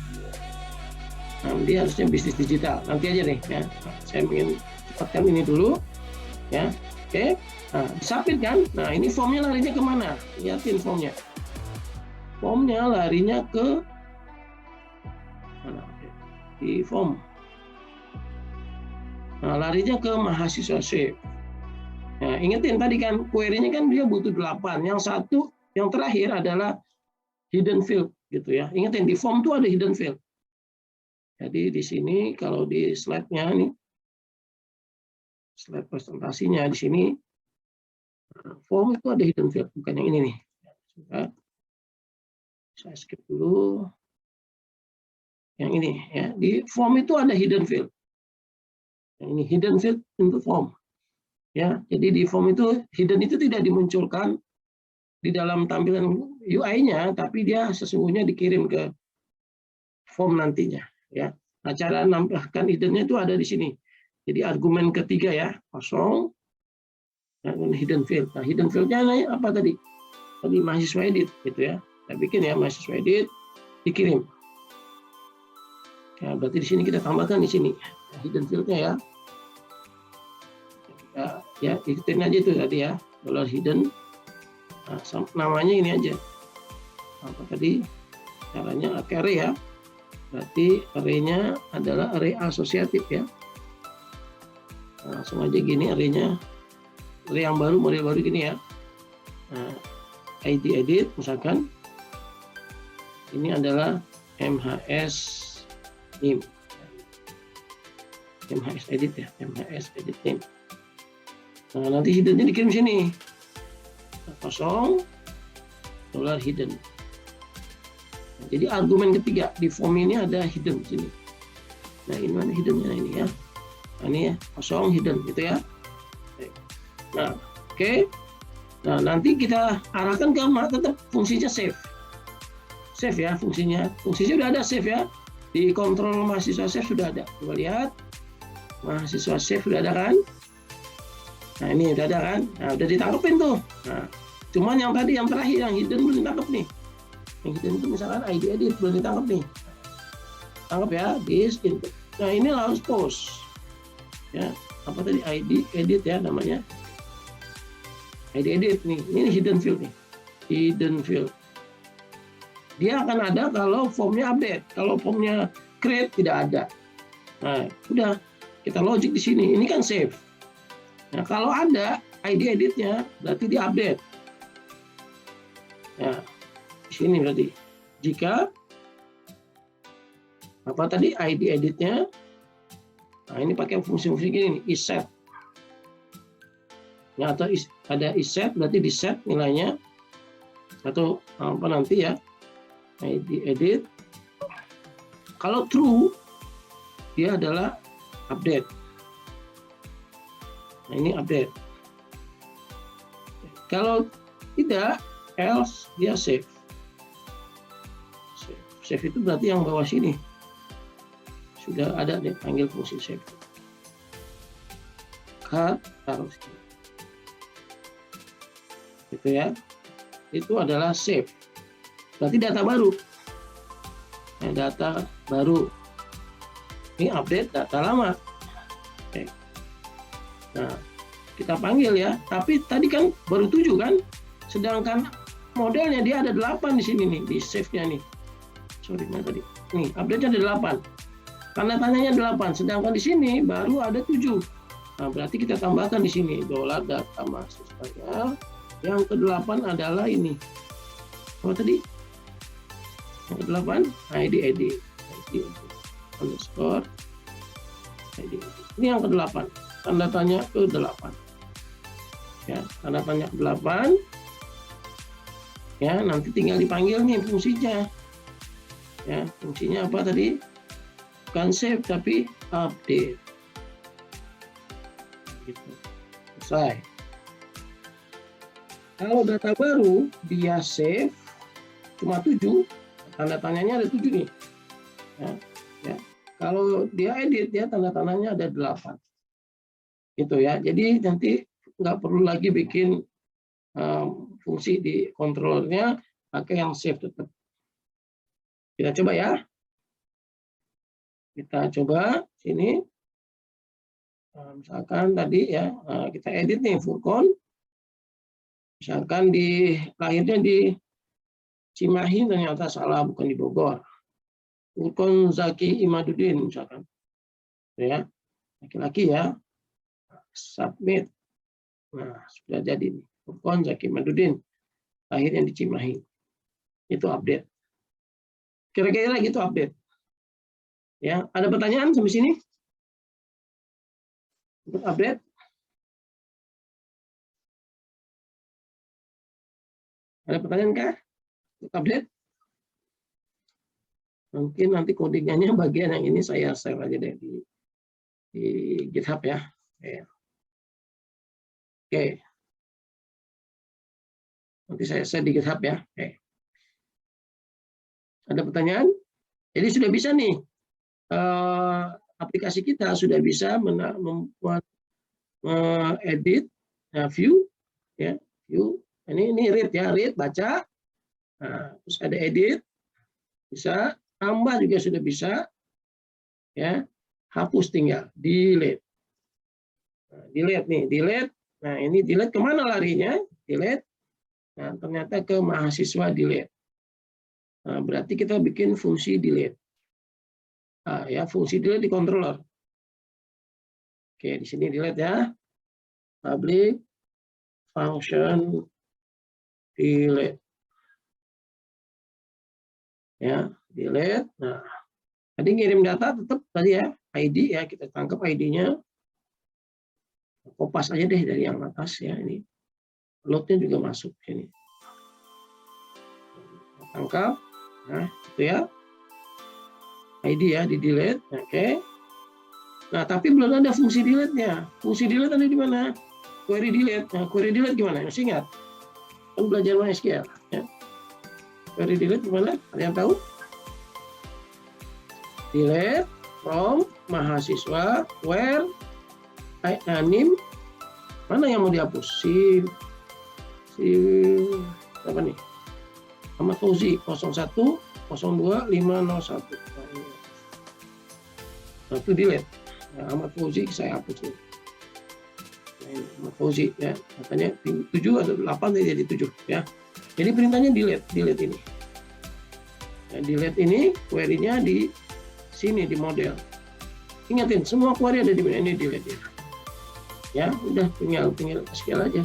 Nah, dia harusnya bisnis digital. Nanti aja deh ya. Nah, saya ingin cepatkan ini dulu ya. Oke. Nah, disubmit kan. Nah, ini formnya larinya kemana? Lihatin formnya. Formnya larinya ke mana? Di form. Nah, larinya ke mahasiswa save. Nah, ingetin tadi kan query-nya kan dia butuh 8. Yang satu, yang terakhir adalah hidden field gitu ya. Ingetin di form tuh ada hidden field. Jadi di sini kalau di slide-nya nih, slide presentasinya di sini, form itu ada hidden field, bukan yang ini nih. Saya skip dulu. Yang ini ya, di form itu ada hidden field. Yang ini hidden field untuk form. Ya, jadi di form itu hidden itu tidak dimunculkan di dalam tampilan UI-nya, tapi dia sesungguhnya dikirim ke form nantinya. Ya, nah, cara menambahkan hidden-nya itu ada di sini. Jadi argumen ketiga ya, kosong, dan hidden field. Nah, hidden field-nya apa tadi? Tadi mahasiswa edit, gitu ya. Saya bikin ya mahasiswa edit, dikirim. Ya, berarti di sini kita tambahkan di sini. hidden field-nya ya. Ya ikutin aja itu tadi ya, dollar hidden. Nah, namanya ini aja. Apa tadi? Caranya array ya. Berarti array-nya adalah array asosiatif ya. Nah, langsung aja gini array-nya. Array yang baru, model baru gini ya. Nah, ID edit misalkan. Ini adalah MHS name. MHS edit ya, MHS edit name. Nah, nanti hiddennya dikirim sini. Kosong dollar hidden. Nah, jadi argumen ketiga di form ini ada hidden sini. Nah, ini mana hiddennya ini ya. Nah, ini ya, kosong hidden gitu ya. Nah, oke. Nah, nanti kita arahkan ke tetap fungsinya save. Save ya fungsinya. Fungsinya sudah ada save ya. Di kontrol mahasiswa save sudah ada. Coba lihat. Mahasiswa save sudah ada kan? Nah, ini udah ada kan? Nah, udah ditangkepin tuh. Nah, cuman yang tadi yang terakhir yang hidden belum ditangkap nih. Yang hidden itu misalkan ID edit belum ditangkap nih. Tangkap ya, this input. Nah, ini harus post. Ya, apa tadi ID edit ya namanya. ID edit nih. Ini hidden field nih. Hidden field. Dia akan ada kalau formnya update. Kalau formnya create tidak ada. Nah, udah kita logic di sini. Ini kan save. Nah, kalau ada ID editnya berarti diupdate. Nah, di sini berarti jika apa tadi ID editnya, nah ini pakai fungsi-fungsi gini nih, isset. Nah, atau ada isset berarti di set nilainya atau apa nanti ya ID edit. Kalau true dia adalah update. Nah, ini update. Kalau tidak, else dia save. Save itu berarti yang bawah sini. Sudah ada nih panggil fungsi save. Cut, taruh sini. Gitu ya. Itu adalah save. Berarti data baru. Nah, data baru. Ini update data lama. Oke. Nah, kita panggil ya. Tapi tadi kan baru 7 kan? Sedangkan modelnya dia ada 8 di sini nih, di save-nya nih. Sorry, mana tadi? Nih, update-nya ada 8. Tanda tanyanya 8, sedangkan di sini baru ada 7. Nah, berarti kita tambahkan di sini dollar data mahasiswanya. Yang ke-8 adalah ini. Apa tadi? Yang ke-8 ID edit. ID underscore ID. Ini yang ke-8. Tanda tanya ke-8. Ya, tanda tanya ke-8. Ya, nanti tinggal dipanggil nih fungsinya. Ya, fungsinya apa tadi? Bukan save tapi update. Gitu. Selesai. Kalau data baru dia save cuma 7, tanda tanyanya ada 7 nih. Ya. Kalau dia edit ya tanda tanyanya ada 8. Gitu ya. Jadi nanti nggak perlu lagi bikin fungsi di controllernya, pakai yang save tetap. Kita coba ya. Kita coba sini. Misalkan tadi ya kita edit nih Furqon. Misalkan lahirnya di Cimahi ternyata salah, bukan di Bogor. Furqon Zaki Imaduddin misalkan. Ya. Laki-laki ya. Submit. Nah, sudah jadi nih. Furqon Zaki Imaduddin. Lahirnya di Cimahi. Itu update. Kira-kira gitu update. Ya, ada pertanyaan sampai sini? Untuk update? Ada pertanyaan kah? Untuk update? Mungkin nanti codingannya bagian yang ini saya share aja deh di GitHub ya. Oke. Nanti saya share di GitHub ya. Oke. Ada pertanyaan? Jadi sudah bisa nih, aplikasi kita sudah bisa membuat edit view, ya view. Ini read ya, read baca. Nah, terus ada edit, bisa tambah juga sudah bisa, ya. hapus tinggal, delete. Nah, delete nih, delete. Nah, ini delete kemana larinya? Delete. Nah, ternyata ke mahasiswa delete. Nah, berarti kita bikin fungsi delete. Nah, ya, fungsi delete di controller. Oke, di sini delete ya. Public function delete. Ya, delete. Nah, tadi ngirim data tetap tadi ya, ID ya, kita tangkap ID-nya. Kopas aja deh dari yang atas ya, ini. Load-nya juga masuk sini. Tangkap. Nah, itu ya. ID ya, di delete. Oke. Nah, tapi belum ada fungsi delete-nya. Fungsi delete ada di mana? Query delete. Nah, query delete gimana? Masih ingat? Kan belajar MySQL. Ya. Query delete gimana? Ada yang tahu? Delete from mahasiswa where name mana yang mau dihapus? Si apa nih? Ahmad Fauzi 0102 501. Nah, itu delete. Nah, Ahmad Fauzi saya hapus nih. Nah, ini Ahmad Fauzi ya, katanya 7 atau 8 jadi 7 ya. Jadi perintahnya delete ini. Nah, delete ini query-nya di sini di model. Ingatin semua query ada di ini delete ya. Ya, udah tinggal SQL aja.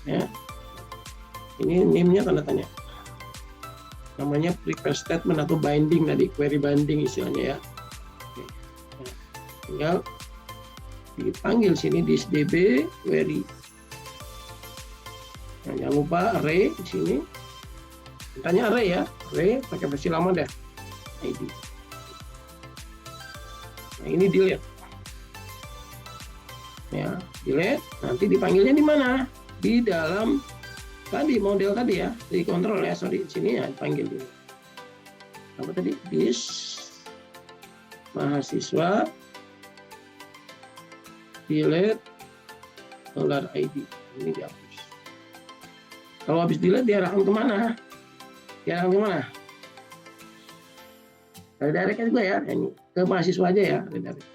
Ya. Ini name-nya tanda tanya. Namanya prepare statement atau binding tadi, query binding istilahnya ya. Oke. Nah, tinggal dipanggil sini di db query. Nah, jangan lupa array di sini. Tanya array ya, array pakai versi lama deh. ID. Nah, ini delete. Ya, delete. Nanti dipanggilnya di mana? Di dalam tadi model tadi ya, di kontrol ya, sorry di sini ya dipanggil dulu. Apa tadi? This mahasiswa delete $ID. Ini dihapus. Kalau habis delete diarahkan kemana? Diarahkan kemana? Redirect juga ya, ini ke mahasiswa aja ya, redirect.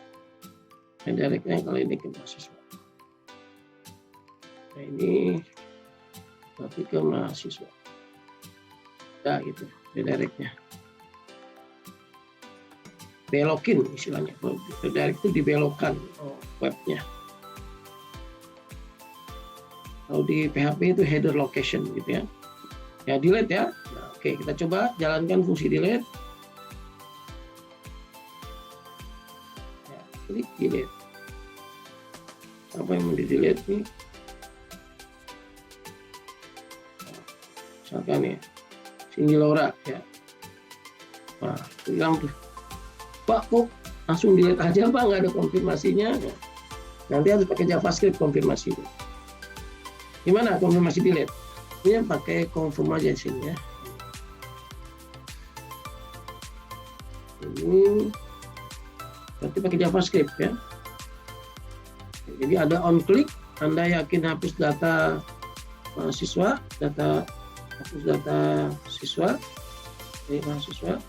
Redirectnya kalau ini ke mahasiswa. Nah, ini tapi ke mahasiswa. Nah, gitu, redirectnya. Belokin istilahnya. Redirect itu dibelokkan webnya. Kalau di PHP itu header location gitu ya. Ya delete ya. Nah, oke, kita coba jalankan fungsi delete. Ya, klik delete. Apa yang mau di delete nih? Misalkan ya, Cindy Laura ya. Nah, hilang tuh. Pak, kok langsung delete aja Pak, nggak ada konfirmasinya. Ya. Nanti harus pakai JavaScript konfirmasi. Gimana konfirmasi delete? Ini pakai confirm aja di sini ya. Ini berarti pakai JavaScript ya. Jadi ada on click, Anda yakin hapus data mahasiswa, hapus data siswa, dari mahasiswa,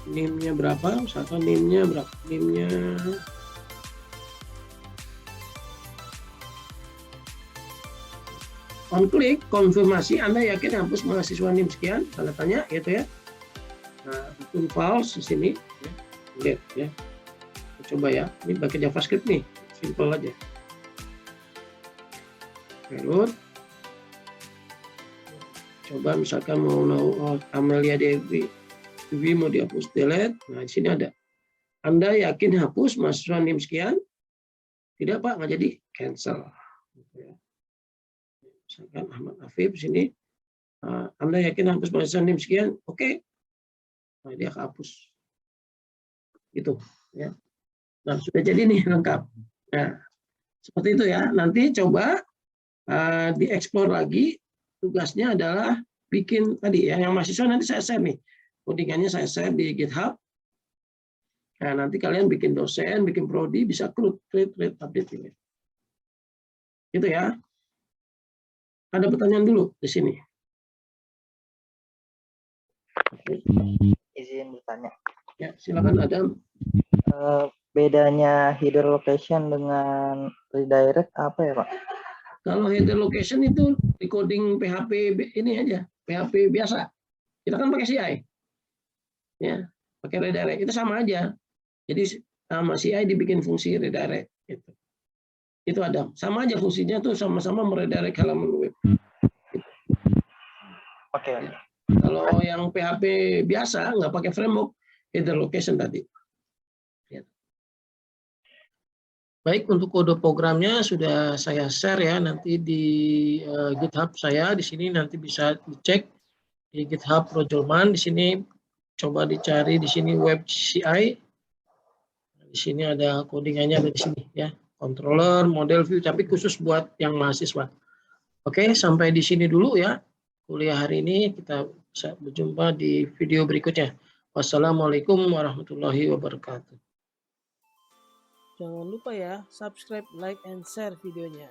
NIM-nya berapa? Misalkan NIM-nya berapa? NIM-nya on click, konfirmasi Anda yakin hapus mahasiswa NIM sekian, tanda tanya gitu ya. Nah, itu false di sini ya. Lihat ya. Coba ya, ini pakai JavaScript nih, simple aja. Reload. Coba misalkan mau Amelia Dewi mau dihapus delete. Nah, di sini ada. Anda yakin hapus mahasiswa NIM sekian? Tidak Pak, nggak jadi, cancel. Misalkan Ahmad Afif sini, Anda yakin hapus mahasiswa NIM sekian? Oke. Nah, dia hapus. Gitu ya. Nah, sudah jadi nih lengkap. Nah, seperti itu ya. Nanti coba dieksplor lagi. Tugasnya adalah bikin tadi ya, yang mahasiswa nanti saya share nih. Codingannya saya share di GitHub. Nah, nanti kalian bikin dosen, bikin prodi, bisa create, update ini. Gitu ya. Ada pertanyaan dulu di sini. izin bertanya. Ya, silakan Adam. Bedanya header location dengan redirect apa ya Pak? Kalau header location itu recording PHP ini aja, PHP biasa. Kita kan pakai CI, ya, pakai redirect itu sama aja. Jadi sama CI dibikin fungsi redirect. Gitu. Itu Adam. Sama aja fungsinya tuh sama-sama meredirect halaman web. Gitu. Oke. Ya. Kalau yang PHP biasa nggak pakai framework header location tadi. Ya. Baik, untuk kode programnya sudah saya share ya nanti di GitHub saya. Di sini nanti bisa dicek di GitHub Rojolman. Di sini coba dicari di sini web CI. Di sini ada codingannya ada di sini ya. Controller, model view, tapi khusus buat yang mahasiswa. Oke, sampai di sini dulu ya kuliah hari ini. Kita bisa berjumpa di video berikutnya. Wassalamualaikum warahmatullahi wabarakatuh. Jangan lupa ya, subscribe, like, and share videonya.